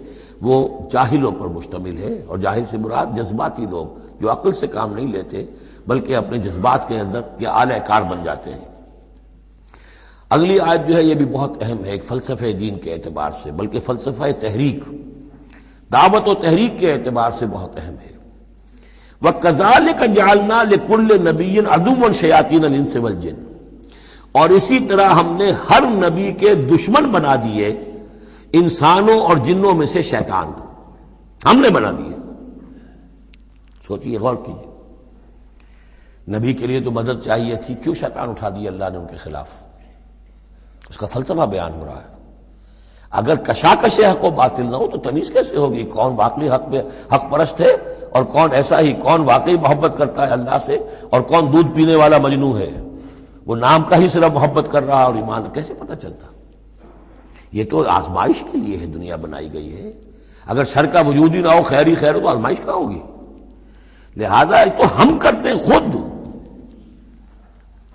وہ جاہلوں پر مشتمل ہے. اور جاہل سے مراد جذباتی لوگ جو عقل سے کام نہیں لیتے بلکہ اپنے جذبات کے اندر یہ آلہ کار بن جاتے ہیں. اگلی آیت جو ہے یہ بھی بہت اہم ہے، ایک فلسفہ دین کے اعتبار سے، بلکہ فلسفہ تحریک، دعوت و تحریک کے اعتبار سے بہت اہم ہے. وَكَذَلِكَ جَعَلْنَا لِكُلِّ نَبِيٍّ عَدُوًّا شَيَاطِينَ الْإِنسِ وَالْجِنِّ، اور اسی طرح ہم نے ہر نبی کے دشمن بنا دیے انسانوں اور جنوں میں سے شیطان، ہم نے بنا دیے. سوچئے، غور کیجئے، نبی کے لیے تو مدد چاہیے تھی، کیوں شیطان اٹھا دیا اللہ نے ان کے خلاف؟ اس کا فلسفہ بیان ہو رہا ہے. اگر کشاکش حق و باطل نہ ہو تو تمیز کیسے ہوگی کون واقعی حق پرست ہے اور کون ایسا ہی، کون واقعی محبت کرتا ہے اللہ سے اور کون دودھ پینے والا مجنوں ہے، وہ نام کا ہی صرف محبت کر رہا اور ایمان کیسے پتہ چلتا؟ یہ تو آزمائش کے لیے ہے دنیا بنائی گئی ہے. اگر شر کا وجود ہی نہ ہو، خیر ہی خیر ہو، تو آزمائش کہاں ہوگی؟ لہذا تو ہم کرتے خود.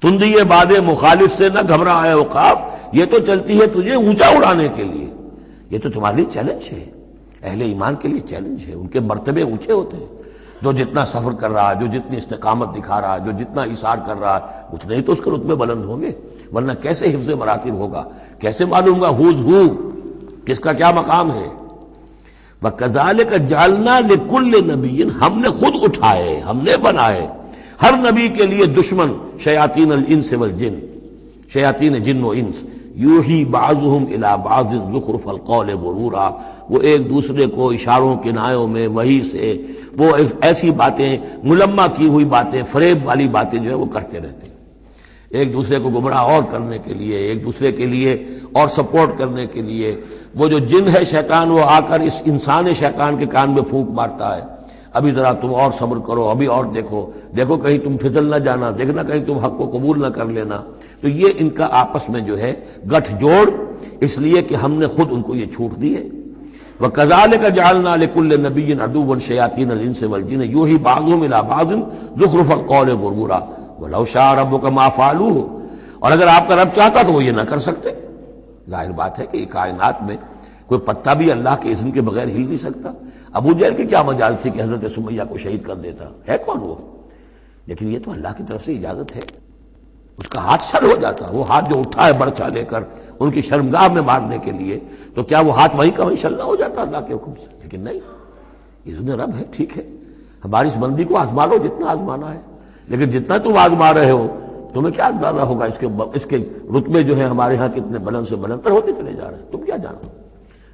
تندی باد مخالف سے نہ گھبرائے عقاب، یہ تو چلتی ہے تجھے اونچا اڑانے کے لیے. یہ تو تمہارے لیے چیلنج ہے، اہل ایمان کے لیے چیلنج ہے. ان کے مرتبے اونچے ہوتے ہیں. جو جتنا سفر کر رہا ہے، جو جتنی استقامت دکھا رہا ہے، جو جتنا اثار کر رہا ہے، اتنے ہی تو اس کے رتبے بلند ہوں گے. ورنہ کیسے حفظ مراتب ہوگا؟ کیسے معلوم گا ہوز ہو کس کا کیا مقام ہے؟ وَكَذَلِكَ جَعَلْنَا لِكُلِّ نَبِيٍّ، ہم نے خود اٹھائے، ہم نے بنائے ہر نبی کے لیے دشمن شیاطین الانس والجن، شیاطین جن و انس. یوحی بعضهم الی بعض زخرف القول غرورا، وہ ایک دوسرے کو اشاروں کنایوں میں وحی سے وہ ایسی باتیں، ملمہ کی ہوئی باتیں، فریب والی باتیں جو ہے وہ کرتے رہتے ہیں ایک دوسرے کو گمراہ اور کرنے کے لیے، ایک دوسرے کے لیے اور سپورٹ کرنے کے لیے. وہ جو جن ہے شیطان، وہ آ کر اس انسان شیطان کے کان میں پھونک مارتا ہے، ابھی ذرا تم اور صبر کرو، ابھی اور دیکھو کہیں تم پھسل نہ جانا، دیکھنا کہیں تم حق کو قبول نہ کر لینا. تو یہ ان کا آپس میں جو ہے گٹھ جوڑ، اس لیے کہ ہم نے خود ان کو یہ چھوٹ دی ہے. وَكَذَلِكَ جَعَلْنَا لِكُلِّ نَبِيٍّ عَدُوًّا شَيَاطِينَ الْإِنسِ وَالْجِنِّ يُوحِي بَعْضُهُمْ إِلَىٰ بَعْضٍ زُخْرُفَ الْقَوْلِ غُرُورًا وَلَوْ شَاءَ رَبُّكَ مَا فَعَلُوهُ، اور اگر آپ کا رب چاہتا تو وہ یہ نہ کر سکتے. ظاہر بات ہے کہ یہ کائنات میں کوئی پتا بھی اللہ کے اذن کے بغیر ہل نہیں سکتا. ابو جہل کی کیا مجال تھی کہ حضرت سمیہ کو شہید کر دیتا؟ ہے کون وہ؟ لیکن یہ تو اللہ کی طرف سے اجازت ہے. اس کا ہاتھ شل ہو جاتا، وہ ہاتھ جو اٹھا ہے برچا لے کر ان کی شرمگاہ میں مارنے کے لیے، تو کیا وہ ہاتھ وہیں کا وہیں شل نہ ہو جاتا اللہ کے حکم سے؟ لیکن نہیں، اذن رب ہے. ٹھیک ہے، ہماری اس بندی کو آزما لو جتنا آزمانا ہے، لیکن جتنا تم آزما رہے ہو تمہیں کیا اندازہ ہوگا اس کے رتبے جو ہیں ہمارے ہاں کتنے بلند سے بلند تر ہوتے چلے جا رہے ہیں، تم کیا جانو؟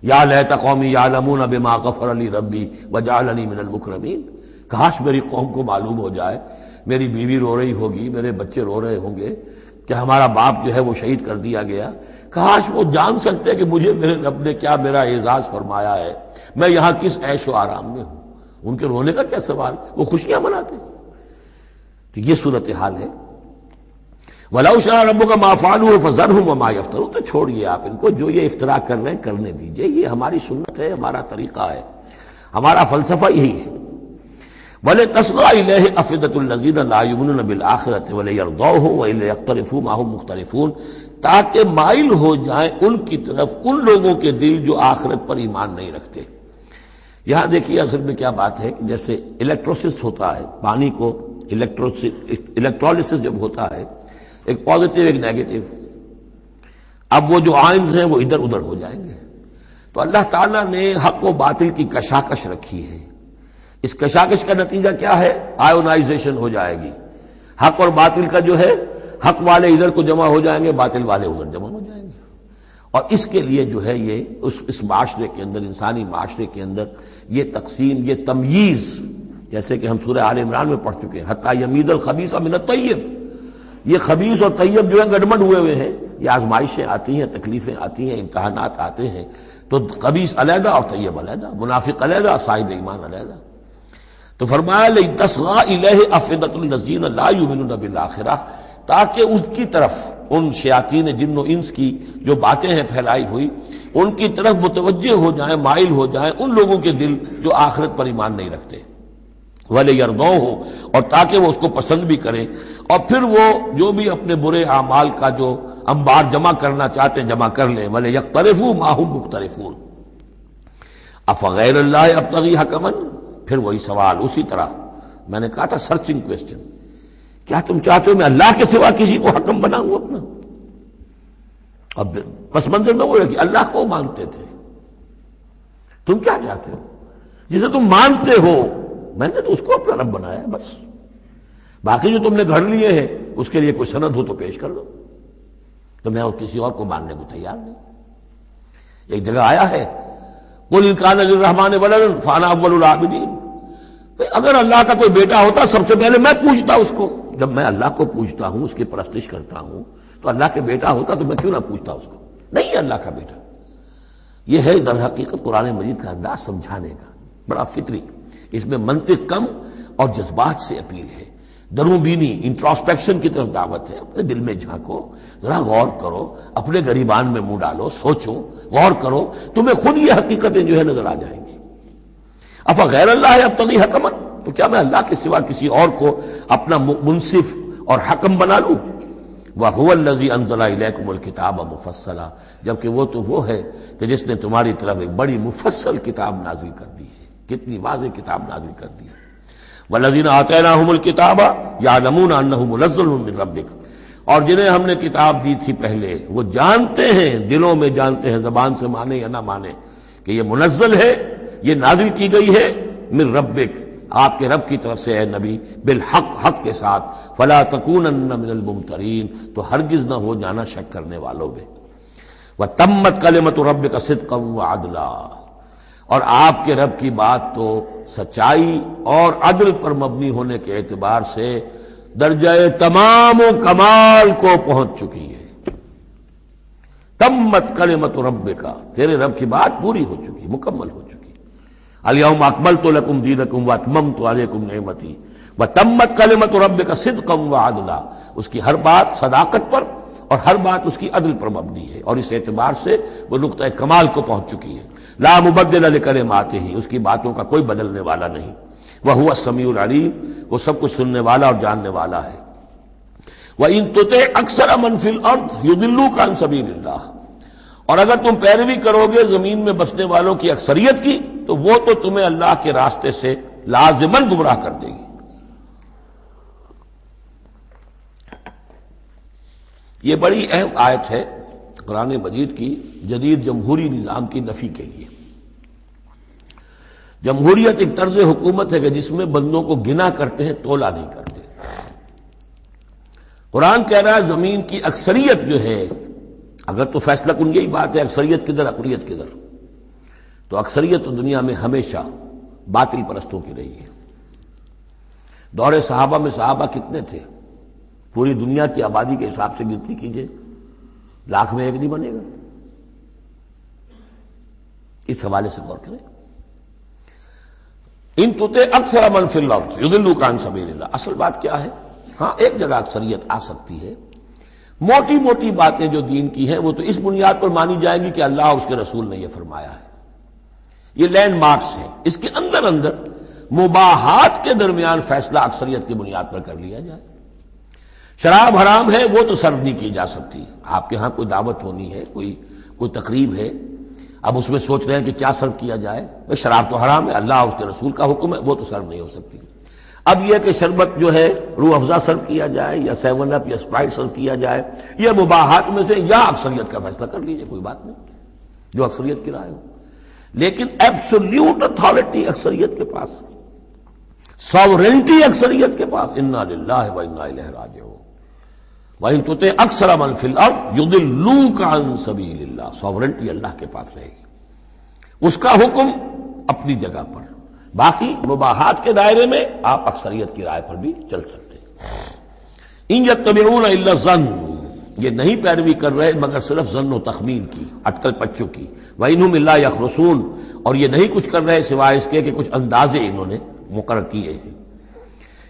یا لیت قومی یعلمون بما غفر لی ربی وجعلنی من المکرمین، کاش میری قوم کو معلوم ہو جائے، میری بیوی رو رہی ہوگی، میرے بچے رو رہے ہوں گے کہ ہمارا باپ جو ہے وہ شہید کر دیا گیا، کاش وہ جان سکتے کہ مجھے میرے رب نے کیا میرا اعزاز فرمایا ہے، میں یہاں کس عیش و آرام میں ہوں۔ ان کے رونے کا کیا سوال، وہ خوشیاں مناتے ہیں۔ تو یہ صورتحال ہے۔ وَلَوْ شَاءَ رَبُّكَ مَا فَعَلُوهُ فَذَرْهُمْ وَمَا يَفْتَرُونَ، تو چھوڑیے آپ ان کو، جو یہ افترا کر رہے ہیں کرنے دیجئے، یہ ہماری سنت ہے، ہمارا طریقہ ہے، ہمارا فلسفہ یہی ہے۔ وَلِتَصْغَىٰ إِلَيْهِ أَفْئِدَةُ الَّذِينَ لَا يُؤْمِنُونَ بِالْآخِرَةِ وَلِيَرْضَوْهُ وَلِيَقْتَرِفُوا مَا هُمْ مُقْتَرِفُونَ، تاکہ مائل ہو جائیں ان کی طرف ان لوگوں کے دل جو آخرت پر ایمان نہیں رکھتے۔ یہاں دیکھیے اصل میں کیا بات ہے کہ جیسے الیکٹروسس ہوتا ہے، پانی کو الیکٹرولسس جب ہوتا ہے، ایک پازیٹیو ایک نیگیٹو، اب وہ جو آئنز ہیں وہ ادھر ادھر ہو جائیں گے۔ تو اللہ تعالیٰ نے حق و باطل کی کشاکش رکھی ہے، اس کشاکش کا نتیجہ کیا ہے؟ آئونائزیشن ہو جائے گی، حق اور باطل کا جو ہے، حق والے ادھر کو جمع ہو جائیں گے، باطل والے ادھر جمع ہو جائیں گے۔ اور اس کے لیے جو ہے یہ اس معاشرے کے اندر، انسانی معاشرے کے اندر یہ تقسیم، یہ تمییز، جیسے کہ ہم سورہ آل عمران میں پڑھ چکے ہیں، حتی یمیز الخبیث من الطیب، یہ خبیث اور طیب جو ہے گڑبڑ ہوئے ہیں، یہ آزمائشیں آتی ہیں، تکلیفیں آتی ہیں، امتحانات آتے ہیں، تو خبیث علیحدہ اور طیب علیحدہ، منافق علیحدہ، صاحب ایمان علیحدہ۔ تو فرمایا لِتَصْغَىٰ إِلَيْهِ أَفْئِدَةُ الَّذِينَ لَا يُؤْمِنُونَ بِالْآخِرَةِ، تاکہ اس کی طرف ان شیاطین جن و انس کی جو باتیں ہیں پھیلائی ہوئی، ان کی طرف متوجہ ہو جائیں، مائل ہو جائیں ان لوگوں کے دل جو آخرت پر ایمان نہیں رکھتے، وَلِيَرْضَوْهُ، اور تاکہ وہ اس کو پسند بھی کریں، اور پھر وہ جو بھی اپنے برے اعمال کا جو انبار جمع کرنا چاہتے ہیں جمع کر لیں، وَلِيَقْتَرِفُوا مَا هُمْ مُقْتَرِفُونَ۔ أَفَغَيْرَ اللَّهِ أَبْتَغِي حَكَمًا، پھر وہی سوال، اسی طرح میں نے کہا تھا سرچنگ کویسچن، کیا تم چاہتے ہو میں اللہ کے سوا کسی کو حکم بناؤں اپنا؟ اب پس منظر میں وہ ہے کہ اللہ کو مانتے تھے، تم کیا چاہتے ہو؟ جسے تم مانتے ہو میں نے تو اس کو اپنا رب بنایا ہے، بس باقی جو تم نے گھڑ لیے ہیں اس کے لیے کوئی سند ہو تو پیش کر دو، تو میں کسی اور کو ماننے کو تیار نہیں۔ ایک جگہ آیا ہے قُلْ إِنْ كَانَ لِلرَّحْمَٰنِ وَلَدٌ فَأَنَا أَوَّلُ الْعَابِدِينَ، اگر اللہ کا کوئی بیٹا ہوتا سب سے پہلے میں پوچھتا اس کو، جب میں اللہ کو پوچھتا ہوں، اس کی پرستش کرتا ہوں، تو اللہ کے بیٹا ہوتا تو میں کیوں نہ پوچھتا اس کو؟ نہیں ہے اللہ کا بیٹا۔ یہ ہے در حقیقت قرآن مجید کا انداز سمجھانے کا، بڑا فطری، اس میں منطق کم اور جذبات سے اپیل ہے، دروں بینی انٹراسپیکشن کی طرف دعوت ہے۔ اپنے دل میں جھانکو، ذرا غور کرو، اپنے گریبان میں منہ ڈالو، سوچو، غور کرو، تمہیں خود یہ حقیقتیں جو ہے نظر آ جائیں گی۔ افغیر اللہ ابتغی حکما، تو کیا میں اللہ کے سوا کسی اور کو اپنا منصف اور حکم بنا لوں؟ وَهُوَ الَّذِي أَنزَلَ إِلَيْكُمُ الْكِتَابَ مُفَصَّلًا، جبکہ وہ تو وہ ہے کہ جس نے تمہاری طرف ایک بڑی مفصل کتاب نازل کر دی ہے، کتنی واضح کتاب نازل کر دی ہے۔ وَالَّذِينَ آتَيْنَاهُمُ الْكِتَابَ يَعْلَمُونَ أَنَّهُ مُنَزَّلٌ مِّن رَّبِّكَ، اور جنہیں ہم نے کتاب دی تھی پہلے وہ جانتے ہیں، دلوں میں جانتے ہیں، زبان سے مانے یا نہ مانے، کہ یہ منزل ہے، یہ نازل کی گئی ہے من ربک، آپ کے رب کی طرف سے ہے نبی، بالحق، حق کے ساتھ، فلا تکونن من الممترین، تو ہرگز نہ ہو جانا شک کرنے والوں میں۔ وتمت کلمۃ ربک صدقا وعدلا، اور آپ کے رب کی بات تو سچائی اور عدل پر مبنی ہونے کے اعتبار سے درجہ تمام و کمال کو پہنچ چکی ہے۔ تمت کلمۃ ربک، تیرے رب کی بات پوری ہو چکی، مکمل ہو چکی۔ الیوم اکملت لکم دینکم واتممت علیکم نعمتی وتمت کلمۃ ربک صدقا وعدلا، اس کی ہر بات صداقت پر اور ہر بات اس کی عدل پر مبنی ہے، اور اس اعتبار سے وہ نقطہ کمال کو پہنچ چکی ہے۔ لا مبدل لکلماتہ، اس کی باتوں کا کوئی بدلنے والا نہیں۔ وہو السمیع العلیم، وہ سب کچھ سننے والا اور جاننے والا ہے۔ وَإِن تُطِعْ أَكْثَرَ مَنْ فِي الْأَرْضِ يُضِلُّوكَ عَنْ سَبِيلِ اللَّهِ، اور اگر تم پیروی کرو گے زمین میں بسنے والوں کی اکثریت کی، تو وہ تو تمہیں اللہ کے راستے سے لازماً گمراہ کر دے گی۔ یہ بڑی اہم آیت ہے قرآن مجید کی جدید جمہوری نظام کی نفی کے لیے۔ جمہوریت ایک طرز حکومت ہے کہ جس میں بندوں کو گنا کرتے ہیں، تولا نہیں کرتے۔ قرآن کہہ رہا ہے زمین کی اکثریت جو ہے، اگر تو فیصلہ کن یہی بات ہے اکثریت کدھر اقلیت کدھر، تو اکثریت تو دنیا میں ہمیشہ باطل پرستوں کی رہی ہے۔ دور صحابہ میں صحابہ کتنے تھے؟ پوری دنیا کی آبادی کے حساب سے گنتی کیجئے، 1,00,000 میں ایک نہیں بنے گا؟ اس حوالے سے غور کریں. ان تطع اکثر من فی الارض یضلوک عن سبیل اللہ. اصل بات کیا ہے؟ ہاں ایک جگہ اکثریت آ سکتی ہے. موٹی موٹی باتیں جو دین کی ہیں وہ تو اس بنیاد پر مانی جائیں گی کہ اللہ اور اس کے رسول نے یہ فرمایا ہے. یہ لینڈ مارکس ہیں. اس کے اندر اندر مباحات کے درمیان فیصلہ اکثریت کی بنیاد پر کر لیا جائے. شراب حرام ہے وہ تو سرو نہیں کی جا سکتی. آپ کے ہاں کوئی دعوت ہونی ہے, کوئی تقریب ہے, اب اس میں سوچ رہے ہیں کہ کیا سرو کیا جائے. شراب تو حرام ہے, اللہ اور اس کے رسول کا حکم ہے, وہ تو سرو نہیں ہو سکتی. اب یہ کہ شربت جو ہے روح افزا سرو کیا جائے یا 7 اپ یا اسپرائٹ سرو کیا جائے, یہ مباحات میں سے یا اکثریت کا فیصلہ کر لیجیے, کوئی بات نہیں, جو اکثریت کی رائے ہو. لیکن ایبسولوٹ اتھارٹی اکثریت کے پاس, ساورنٹی اکثریت کے پاس. انا للہ و انا الیہ راجعون. وَإِن تُطِعْ أَكْثَرَ مَن فِي الْأَرْضِ يُضِلُّوكَ عَن سَبِيلِ اللَّهِ. ساورنٹی اللہ کے پاس رہے گی, اس کا حکم اپنی جگہ پر. باقی مباحات کے دائرے میں آپ اکثریت کی رائے پر بھی چل سکتے ہیں. ان یتبعون الا الظن, یہ نہیں پیروی کر رہے مگر صرف ظن و تخمین کی, اٹکل پچوں کی. وَإِنْهُمْ إِلَّا يَخْرُصُونَ, اور یہ نہیں کچھ کر رہے سوائے اس کے کہ کچھ اندازے انہوں نے مقرر کیے ہیں.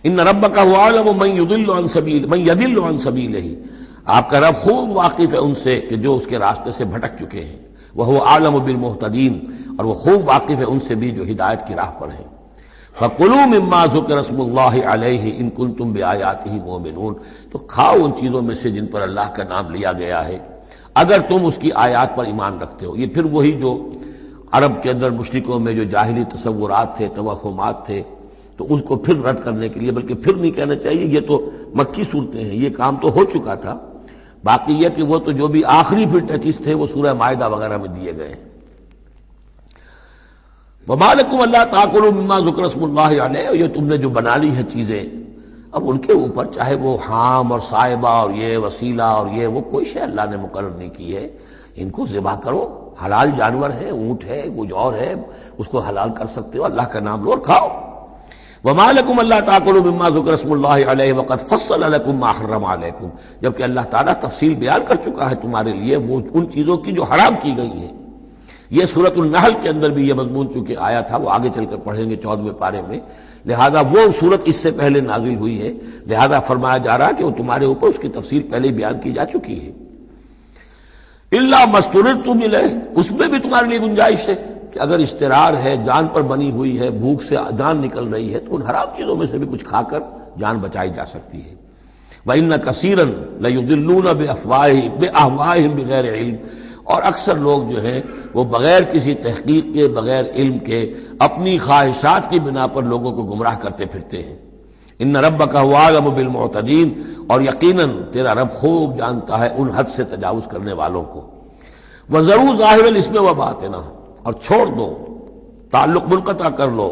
ان ربک هو اعلم من يضل عن سبیلہ, آپ کا رب خوب واقف ہے ان سے کہ جو اس کے راستے سے بھٹک چکے ہیں. وهو اعلم بالمہتدین, اور وہ خوب واقف ہے ان سے بھی جو ہدایت کی راہ پر ہیں. فَكُلُوا مِمَّا ذُكِرَ اسْمُ اللَّهِ عَلَيْهِ إِن كُنتُم بِآيَاتِهِ مُؤْمِنُونَ, تو کھاؤ ان چیزوں میں سے جن پر اللہ کا نام لیا گیا ہے اگر تم اس کی آیات پر ایمان رکھتے ہو. یہ پھر وہی جو عرب کے اندر مشرکوں میں جو جاہلی تصورات تھے, توہمات تھے, تو اس کو پھر رد کرنے کے لیے, بلکہ پھر نہیں کہنا چاہیے, یہ تو مکی صورتیں ہیں, یہ کام تو ہو چکا تھا. باقی یہ کہ وہ تو جو بھی آخری پھر ٹچز تھے وہ سورہ مائدہ وغیرہ میں دیے گئے ہیں. وَمَا لَكُمْ أَلَّا تَأْكُلُوا مِمَّا ذُكِرَ اسْمُ اللَّهِ عَلَيْهِ, یہ تم نے جو بنا لی ہیں چیزیں, اب ان کے اوپر چاہے وہ حام اور صائبہ اور یہ وسیلہ اور یہ وہ کوئی شے اللہ نے مقرر نہیں کی ہے, ان کو ذبح کرو. حلال جانور ہے, اونٹ ہے, کچھ اور ہے, اس کو حلال کر سکتے ہو, اللہ کا نام لو اور کھاؤ. وَمَا لَكُمْ أَلَّا تَأْكُلُوا مِمَّا ذُكِرَ اسْمُ اللَّهِ عَلَيْهِ وَقَدْ فَصَّلَ لَكُم مَّا حَرَّمَ عَلَيْكُمْ, جبکہ اللہ تعالیٰ تفصیل بیان کر چکا ہے تمہارے لیے وہ ان چیزوں کی جو حرام کی گئی ہیں. یہ سورۃ النحل کے اندر بھی یہ مضمون چونکہ آیا تھا, وہ آگے چل کر پڑھیں گے 14ویں پارے میں, لہذا وہ سورت اس سے پہلے نازل ہوئی ہے, لہذا فرمایا جا رہا ہے کہ وہ تمہارے اوپر اس کی تفصیل پہلے ہی بیان کی جا چکی ہے. الا ما اضطررتم الیہ, اس میں بھی تمہارے لیے گنجائش ہے کہ اگر اضطرار ہے, جان پر بنی ہوئی ہے, بھوک سے جان نکل رہی ہے, تو ان حرام چیزوں میں سے بھی کچھ کھا کر جان بچائی جا سکتی ہے. وَإِنَّ كَثِيرًا لَيُضِلُّونَ بِأَهْوَائِهِمْ بِغَيْرِ عِلْمٍ, اور اکثر لوگ جو ہیں وہ بغیر کسی تحقیق کے, بغیر علم کے, اپنی خواہشات کی بنا پر لوگوں کو گمراہ کرتے پھرتے ہیں. ان ربک هو اعلم بالمعتدین, اور یقیناً تیرا رب خوب جانتا ہے ان حد سے تجاوز کرنے والوں کو. وَذَرُوا ظَاهِرَ الْإِثْمِ وَبَاطِنَهُ, اور چھوڑ دو, تعلق منقطع کر لو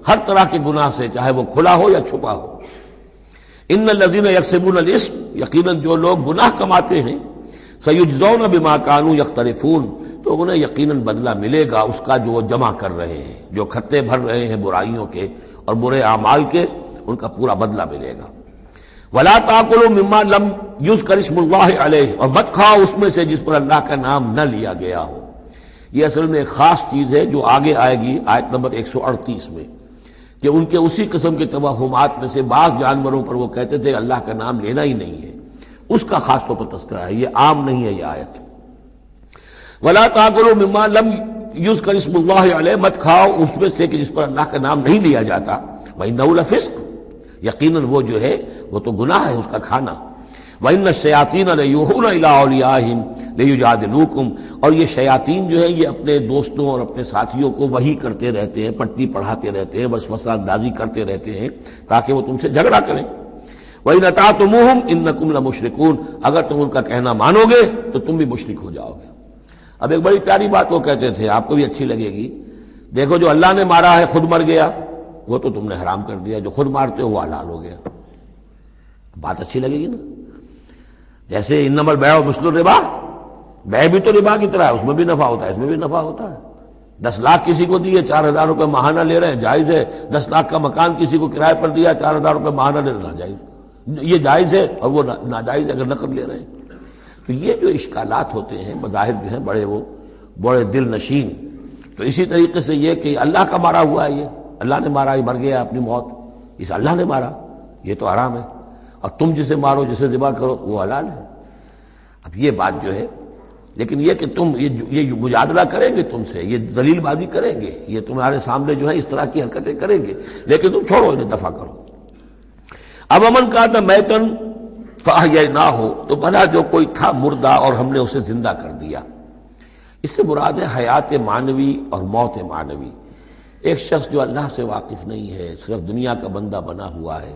ہر طرح کے گناہ سے, چاہے وہ کھلا ہو یا چھپا ہو. ان الذین یکسبون الاسم, یقیناً جو لوگ گناہ کماتے ہیں, سیجزون بما کانوا یقترفون, تو انہیں یقیناً بدلہ ملے گا اس کا جو وہ جمع کر رہے ہیں, جو کھتے بھر رہے ہیں برائیوں کے اور برے اعمال کے, ان کا پورا بدلہ ملے گا. ولا تاکلوا مما لم یذکر اسم اللہ علیہ, اور مت کھاؤ اس میں سے جس پر اللہ کا نام نہ لیا گیا ہو. یہ اصل میں ایک خاص چیز ہے جو آگے آئے گی آیت نمبر 138 میں, کہ ان کے اسی قسم کے توہمات میں سے بعض جانوروں پر وہ کہتے تھے اللہ کا نام لینا ہی نہیں ہے, اس کا خاص طور پر تذکرہ ہے, یہ عام نہیں ہے یہ آیت. ولا تاکلوا مما لم یذکر اسم اللہ علیہ, مت کھاؤ اس میں سے کہ جس پر اللہ کا نام نہیں لیا جاتا. وَإِنَّهُ لَفِسْقٌ, یقیناً وہ جو ہے وہ تو گناہ ہے اس کا کھانا. وَإِنَّ الشَّيَاطِينَ لَيُوحُونَ إِلَىٰ أَوْلِيَائِهِمْ لِيُجَادِلُوكُمْ, اور یہ شیاطین جو ہیں یہ اپنے دوستوں اور اپنے ساتھیوں کو وحی کرتے رہتے ہیں, پٹی پڑھاتے رہتے ہیں, وسوسہ اندازی کرتے رہتے ہیں تاکہ وہ تم سے جھگڑا کریں. وَإِنْ أَطَعْتُمُوهُمْ إِنَّكُمْ لَمُشْرِكُونَ, اگر تم ان کا کہنا مانو گے تو تم بھی مشرک ہو جاؤ گے. اب ایک بڑی پیاری بات وہ کہتے تھے, آپ کو بھی اچھی لگے گی, دیکھو جو اللہ نے مارا ہے خود مر گیا, وہ تو تم نے حرام کر دیا, جو خود مارتے ہو وہ حلال ہو گیا. بات اچھی لگے گی نا. جیسے انما البیع مثل الربا, بیع بھی تو ربا کی طرح ہے, اس میں بھی نفع ہوتا ہے, اس میں بھی نفع ہوتا ہے. 10 لاکھ کسی کو دیے 4,000 روپے ماہانہ لے رہے ہیں, جائز ہے. 10 لاکھ کا مکان کسی کو کرائے پر دیا 4,000 روپے ماہانہ لے رہے, ناجائز. یہ جائز ہے اور وہ ناجائز اگر نقد لے رہے ہیں. تو یہ جو اشکالات ہوتے ہیں بظاہر جو ہیں بڑے دل نشین. تو اسی طریقے سے یہ کہ اللہ کا مارا ہوا ہے، یہ اللہ نے مارا، یہ مر گیا اپنی موت، اس اللہ نے مارا، یہ تو حرام ہے. اور تم جسے مارو، جسے ذبح کرو، وہ حلال ہے. اب یہ بات جو ہے، لیکن یہ کہ تم یہ مجادلہ کریں گے تم سے، یہ ذلیل بازی کریں گے، یہ تمہارے سامنے جو ہے اس طرح کی حرکتیں کریں گے، لیکن تم چھوڑو انہیں، دفع کرو. اب امن کا تھا میتن فاحییناہ، تو بھلا جو کوئی تھا مردہ اور ہم نے اسے زندہ کر دیا. اس سے مراد ہے حیات معنوی اور موت معنوی. ایک شخص جو اللہ سے واقف نہیں ہے، صرف دنیا کا بندہ بنا ہوا ہے،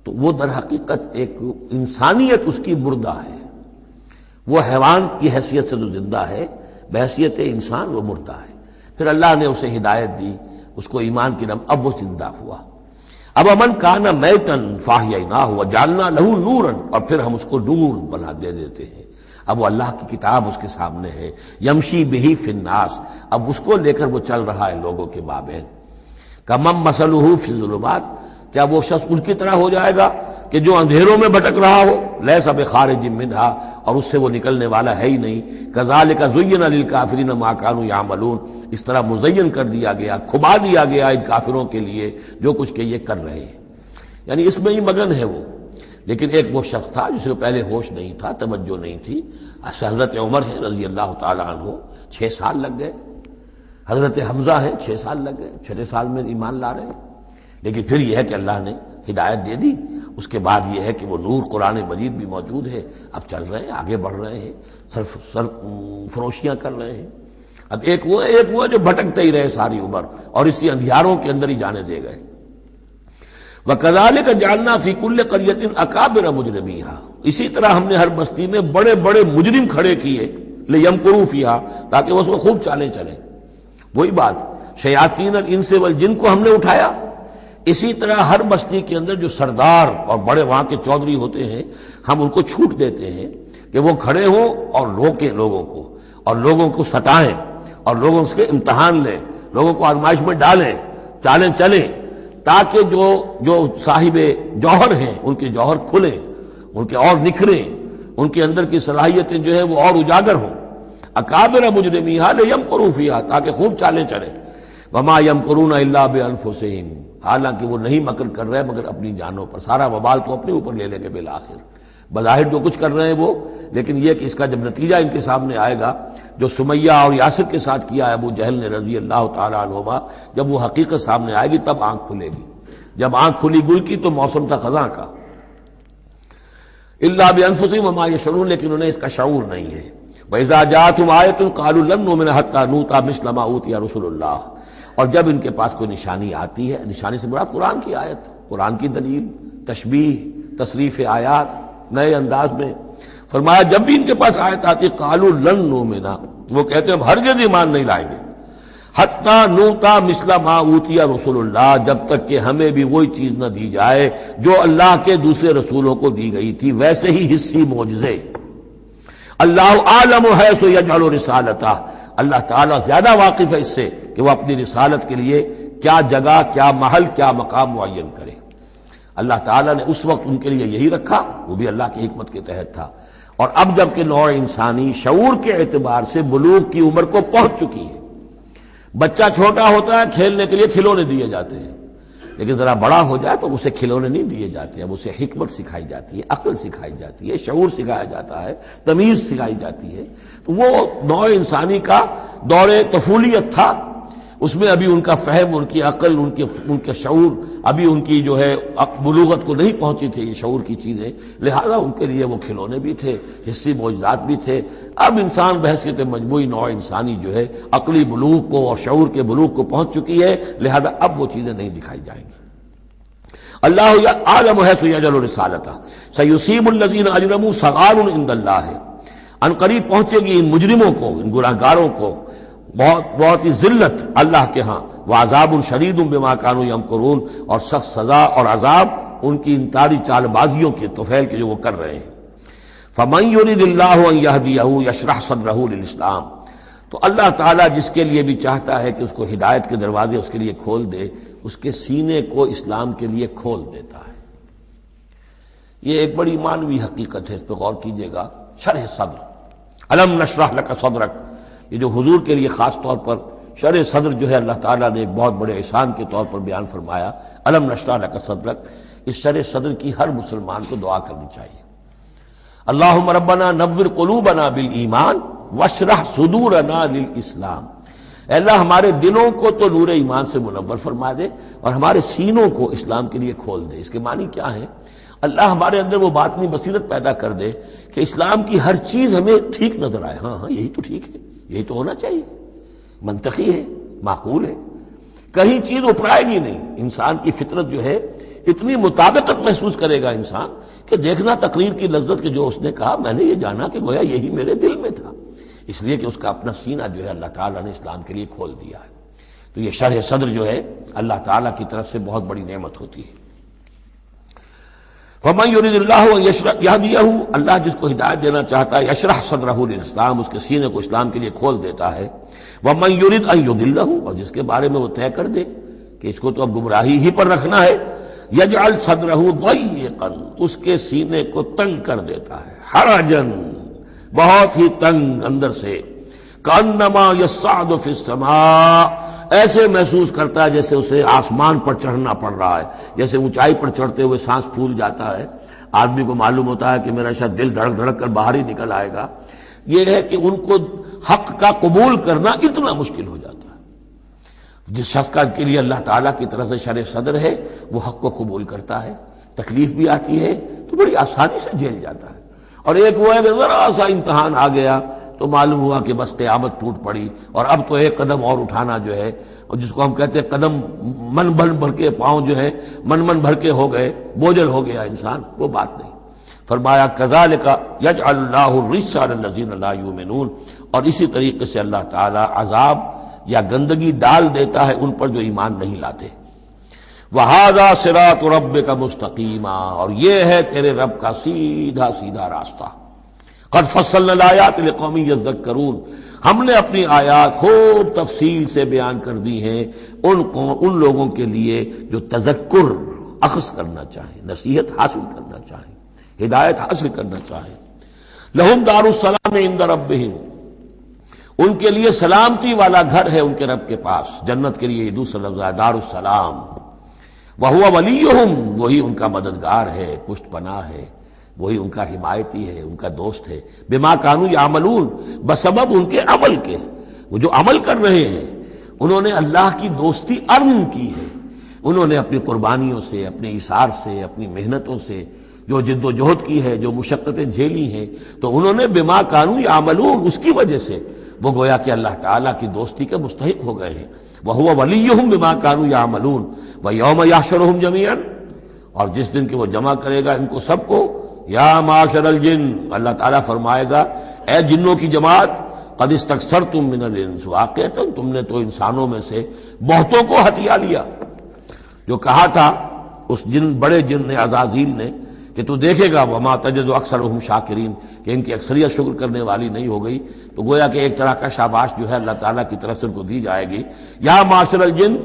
تو وہ در حقیقت ایک انسانیت اس کی مردہ ہے. وہ حیوان کی حیثیت سے جو زندہ ہے، بحیثیت انسان وہ مردہ ہے. پھر اللہ نے اسے ہدایت دی، اس کو ایمان کی اب وہ زندہ ہوا. اب امن کان میتن فاحییناہ وجعلنا لہ نورا، اور پھر ہم اس کو نور بنا دے دیتے ہیں. اب وہ اللہ کی کتاب اس کے سامنے ہے، یمشی بہ فی الناس، اب اس کو لے کر وہ چل رہا ہے لوگوں کے مابین. کمن مثلہ فی الظلمات، کیا وہ شخص ان کی طرح ہو جائے گا کہ جو اندھیروں میں بھٹک رہا ہو، لیس بخارج منہا، اور اس سے وہ نکلنے والا ہے ہی نہیں. کذالک زین للکافرین ما کانوا یعملون، اس طرح مزین کر دیا گیا، کھبا دیا گیا ان کافروں کے لیے جو کچھ کہ یہ کر رہے ہیں. یعنی اس میں ہی مگن ہے وہ. لیکن ایک وہ شخص تھا جس کو پہلے ہوش نہیں تھا، توجہ نہیں تھی. حضرت عمر ہے رضی اللہ تعالی عنہ، 6 سال لگ گئے. حضرت حمزہ ہے 6 سال لگ گئے، 6 سال میں ایمان لا رہے ہیں. لیکن پھر یہ ہے کہ اللہ نے ہدایت دے دی. اس کے بعد یہ ہے کہ وہ نور قرآن مجید بھی موجود ہے. اب چل رہے ہیں، آگے بڑھ رہے ہیں، سر فروشیاں کر رہے ہیں. اب ایک وہ ہے جو بھٹکتے ہی رہے ساری عمر اور اسی اندھیاروں کے اندر ہی جانے دے گئے. وَكَذَلِكَ جَعَلْنَا فِي كُلِّ قَرْيَةٍ أَكَابِرَ مُجْرِمِيهَا، اسی طرح ہم نے ہر بستی میں بڑے بڑے مجرم کھڑے کیے، لِيَمْكُرُوا فِيهَا، تاکہ وہ اس میں خوب چالیں چلیں. وہی بات، شیاطین الانس والجن کو ہم نے اٹھایا. اسی طرح ہر بستی کے اندر جو سردار اور بڑے وہاں کے چودھری ہوتے ہیں، ہم ان کو چھوٹ دیتے ہیں کہ وہ کھڑے ہوں اور روکیں لوگوں کو، اور لوگوں کو ستائیں، اور لوگوں سے امتحان لیں، لوگوں کو آزمائش میں ڈالیں، چالیں چلیں، تاکہ جو صاحب جوہر ہیں ان کے جوہر کھلیں، ان کے اور نکھریں، ان کے اندر کی صلاحیتیں جو ہے وہ اور اجاگر ہوں. اکابر مجرمیہا لیمکروا فیہا، تاکہ خوب چالیں چلیں. وما یمکرون الا بانفسہم، حالانکہ وہ نہیں مکر کر رہے مگر اپنی جانوں پر. سارا وبال تو اپنے اوپر لے لیں گے بالآخر. بظاہر جو کچھ کر رہے ہیں وہ، لیکن یہ کہ اس کا جب نتیجہ ان کے سامنے آئے گا، جو سمیہ اور یاسر کے ساتھ کیا ہے ابو جہل نے رضی اللہ تعالی عنہما، جب وہ حقیقت سامنے آئے گی تب آنکھ کھلے گی. جب آنکھ کھلی گل کی تو موسم تھا خزاں کا. الا بانفسہم وما یشعرون، لیکن انہیں اس کا شعور نہیں ہے. وَإِذَا جَاءَتْهُمْ آیَةٌ قَالُوا لَن نُؤْمِنَ حَتَّىٰ نُؤْتَىٰ مِثْلَ مَا أُوتِیَ رُسُلُ اللَّهِ، اور جب ان کے پاس کوئی نشانی آتی ہے، نشانی سے مراد قرآن کی آیت، قرآن کی دلیل، تشبیہ، تصریف آیات نئے انداز میں، فرمایا جب بھی ان کے پاس آیت آتی قالوا لن نؤمن، وہ کہتے ہیں ہم ہرگز ایمان نہیں لائیں گے، حتی نؤتیٰ مثل ما اوتی رسول اللہ، جب تک کہ ہمیں بھی وہی چیز نہ دی جائے جو اللہ کے دوسرے رسولوں کو دی گئی تھی، ویسے ہی حصی معجزے. اللہ عالم حیث یجعل رسالتہ، اللہ تعالیٰ زیادہ واقف ہے اس سے کہ وہ اپنی رسالت کے لیے کیا جگہ، کیا محل، کیا مقام معین کرے. اللہ تعالیٰ نے اس وقت ان کے لیے یہی رکھا، وہ بھی اللہ کی حکمت کے تحت تھا. اور اب جب کہ نوع انسانی شعور کے اعتبار سے بلوغ کی عمر کو پہنچ چکی ہے، بچہ چھوٹا ہوتا ہے کھیلنے کے لیے کھلونے دیے جاتے ہیں، لیکن ذرا بڑا ہو جائے تو اسے کھلونے نہیں دیے جاتے، اب اسے حکمت سکھائی جاتی ہے، عقل سکھائی جاتی ہے، شعور سکھایا جاتا ہے، تمیز سکھائی جاتی ہے. تو وہ نوع انسانی کا دور طفولیت تھا، اس میں ابھی ان کا فہم، ان کی عقل، ان کا شعور، ابھی ان کی جو ہے بلوغت کو نہیں پہنچی تھی یہ شعور کی چیزیں، لہذا ان کے لیے وہ کھلونے بھی تھے، حصی معجزات بھی تھے. اب انسان بحیثیت مجموعی نوع انسانی جو ہے عقلی بلوغ کو اور شعور کے بلوغ کو پہنچ چکی ہے، لہذا اب وہ چیزیں نہیں دکھائی جائیں گی. اللہ عالم حیث یجعل رسالتہ سیصیب الذین اجرموا صغار عند اللہ، ان قریب پہنچے گی ان مجرموں کو، ان گناہگاروں کو بہت ہی ذلت اللہ کے ہاں، وعذاب شدید بما کانوا یمکرون، اور سخت سزا اور عذاب ان کی ان تاری چال بازیوں کے طفیل کے جو وہ کر رہے ہیں. فمن یرید اللہ ان یہدیہ یشرح صدرہ للاسلام، تو اللہ تعالیٰ جس کے لیے بھی چاہتا ہے کہ اس کو ہدایت کے دروازے اس کے لیے کھول دے، اس کے سینے کو اسلام کے لیے کھول دیتا ہے. یہ ایک بڑی معنوی حقیقت ہے، اس پہ غور کیجئے گا. شرح صدر، الم نشرح لک صدرک، یہ جو حضور کے لیے خاص طور پر شرح صدر جو ہے اللہ تعالیٰ نے ایک بہت بڑے احسان کے طور پر بیان فرمایا، الم نشرح لک صدرک، اس شرح صدر کی ہر مسلمان کو دعا کرنی چاہیے۔ اللہم ربنا نور قلوبنا بالایمان واشرح صدورنا للاسلام، اے اللہ ہمارے دلوں کو تو نور ایمان سے منور فرما دے اور ہمارے سینوں کو اسلام کے لیے کھول دے۔ اس کے معنی کیا ہے؟ اللہ ہمارے اندر وہ باطنی بصیرت پیدا کر دے کہ اسلام کی ہر چیز ہمیں ٹھیک نظر آئے، ہاں یہی تو ٹھیک ہے، یہی تو ہونا چاہیے، منطقی ہے، معقول ہے، کہیں چیز اپرائے گی نہیں۔ انسان کی فطرت جو ہے اتنی مطابقت محسوس کرے گا انسان کہ دیکھنا تقریر کی لذت کہ جو اس نے کہا میں نے یہ جانا کہ گویا یہی میرے دل میں تھا، اس لیے کہ اس کا اپنا سینہ جو ہے اللہ تعالیٰ نے اسلام کے لیے کھول دیا ہے۔ تو یہ شرح صدر جو ہے اللہ تعالیٰ کی طرف سے بہت بڑی نعمت ہوتی ہے۔ فَمَن يُرِدِ اللَّهُ أَن يَهْدِيَهُ، اللہ جس کو ہدایت دینا چاہتا ہے یشرح صدرہ للاسلام، اس کے سینے کو اسلام کے لیے کھول دیتا ہے۔ وَمَن يُرِدْ أَن يُضِلَّهُ، اور جس کے بارے میں وہ طے کر دے کہ اس کو تو اب گمراہی ہی پر رکھنا ہے، یجعل صدرہ ضیقا، اس کے سینے کو تنگ کر دیتا ہے، حرجا، بہت ہی تنگ اندر سے، کانما یصعد فی السماء، ایسے محسوس کرتا ہے جیسے اسے آسمان پر چڑھنا پڑ رہا ہے، جیسے اونچائی پر چڑھتے ہوئے سانس پھول جاتا ہے، آدمی کو معلوم ہوتا ہے کہ میرا شاید دل دھڑک دھڑک کر باہر ہی نکل آئے گا۔ یہ ہے کہ ان کو حق کا قبول کرنا اتنا مشکل ہو جاتا ہے۔ جس شخص کا کے لیے اللہ تعالیٰ کی طرف سے شرح صدر ہے وہ حق کو قبول کرتا ہے، تکلیف بھی آتی ہے تو بڑی آسانی سے جھیل جاتا ہے، اور ایک وہ ہے کہ ذرا سا امتحان آ گیا تو معلوم ہوا کہ بس قیامت ٹوٹ پڑی، اور اب تو ایک قدم اور اٹھانا جو ہے، اور جس کو ہم کہتے ہیں قدم من بھر کے پاؤں جو ہے من بھر کے ہو گئے، بوجھل ہو گیا انسان، وہ بات نہیں۔ فرمایا کذالک یجعل اللہ الرجس علی الذین لا یؤمنون، اور اسی طریقے سے اللہ تعالی عذاب یا گندگی ڈال دیتا ہے ان پر جو ایمان نہیں لاتے۔ وَهَذَا صِرَاطُ رَبِّكَ مُسْتَقِيمًا، اور یہ ہے تیرے رب کا سیدھا سیدھا راستہ۔ قد فصلنا الآیات لقوم یذکرون، ہم نے اپنی آیات خوب تفصیل سے بیان کر دی ہیں ان لوگوں کے لیے جو تذکر اخذ کرنا چاہیں، نصیحت حاصل کرنا چاہیں، ہدایت حاصل کرنا چاہیں۔ لہم دار السلام عند ربہم، ان کے لیے سلامتی والا گھر ہے ان کے رب کے پاس، جنت کے لیے یہ دوسرا لفظ ہے دار السلام۔ وہو ولیہم، وہی ان کا مددگار ہے، پشت پناہ ہے، وہی ان کا حمایتی ہے، ان کا دوست ہے۔ بما کانوا یعملون، بسبب ان کے عمل کے، وہ جو عمل کر رہے ہیں انہوں نے اللہ کی دوستی ارن کی ہے، انہوں نے اپنی قربانیوں سے، اپنے ایثار سے، اپنی محنتوں سے جو جد و جہد کی ہے، جو مشقتیں جھیلی ہیں، تو انہوں نے بما کانوا یعملون، اس کی وجہ سے وہ گویا کہ اللہ تعالیٰ کی دوستی کے مستحق ہو گئے ہیں۔ وَهُوَ وَلِيُّهُمْ بِمَا كَانُوا يَعْمَلُونَ وَيَوْمَ يَحْشُرُهُمْ جَمِيعًا، اور جس دن کہ وہ جمع کرے گا ان کو سب کو، یا معاشر الجن، اللہ تعالیٰ فرمائے گا اے جنوں کی جماعت، قد استکثرتم من الانس، واقعتاً تم نے تو انسانوں میں سے بہتوں کو ہتھیا لیا۔ جو کہا تھا اس بڑے جن نے، عزازیل نے، کہ تو دیکھے گا وما تجد اکثرهم شاکرین، کہ ان کی اکثریت شکر کرنے والی نہیں ہو گئی، تو گویا کہ ایک طرح کا شاباش جو ہے اللہ تعالیٰ کی طرف سے ان کو دی جائے گی۔ یا معاشر الجن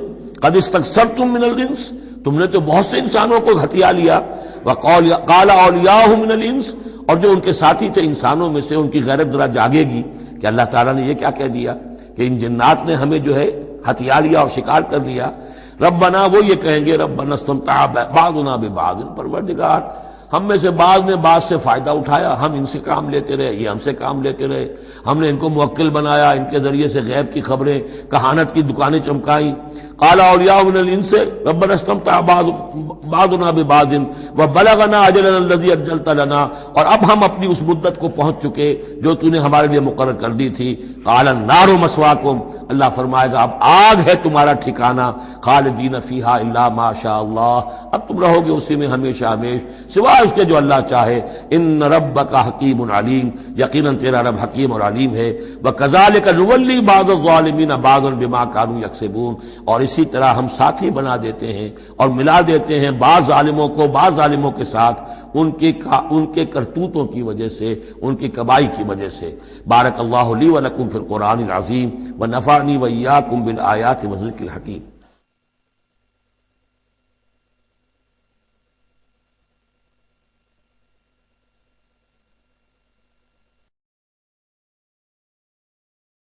قد استکثرتم من الانس، تم نے تو بہت سے انسانوں کو ہتھیا لیا۔ وقال اولیاؤہم من الانس، اور جو ان کے ساتھی تھے انسانوں میں سے، ان کی غیرت ذرا جاگے گی کہ اللہ تعالیٰ نے یہ کیا کہہ دیا کہ ان جنات نے ہمیں جو ہے ہتھیا لیا اور شکار کر لیا۔ ربنا، وہ یہ کہیں گے ربنا استمتع بعضنا ببعض، پروردگار ہم میں سے بعض نے بعض سے فائدہ اٹھایا، ہم ان سے کام لیتے رہے، یہ ہم سے کام لیتے رہے، ہم نے ان کو موکل بنایا، ان کے ذریعے سے غیب کی خبریں، کہانت کی دکانیں چمکائیں۔ قال اولیاء من الانس ربنا استمتع بعضنا ببعض وبلغنا اجلنا الذي اجلت لنا، اور اب ہم اپنی اس مدت کو پہنچ چکے جو تو نے ہمارے لیے مقرر کر دی تھی۔ قال النار مسواکم، اللہ فرمائے گا اب آگ ہے تمہارا ٹھکانہ، خالدین فیہا الا ما شاء اللہ، اب تم رہو گے اسی میں ہمیشہ ہمیش سوائے اس کے جو اللہ چاہے۔ ان ربک حکیم علیم، یقیناً تیرا رب حکیم اور علیم ہے۔ وکذالک نولی بعض الظالمین بعضا بما کانوا یکسبون، اور اسی طرح ہم ساتھی بنا دیتے ہیں اور ملا دیتے ہیں بعض ظالموں کو بعض ظالموں کے ساتھ ان کے کرتوتوں کی وجہ سے، ان کی کمائی کی وجہ سے۔ بارک اللہ لی ولکم فی القرآن العظیم ونفعنی وإیاکم بالآیات والذکر الحکیم۔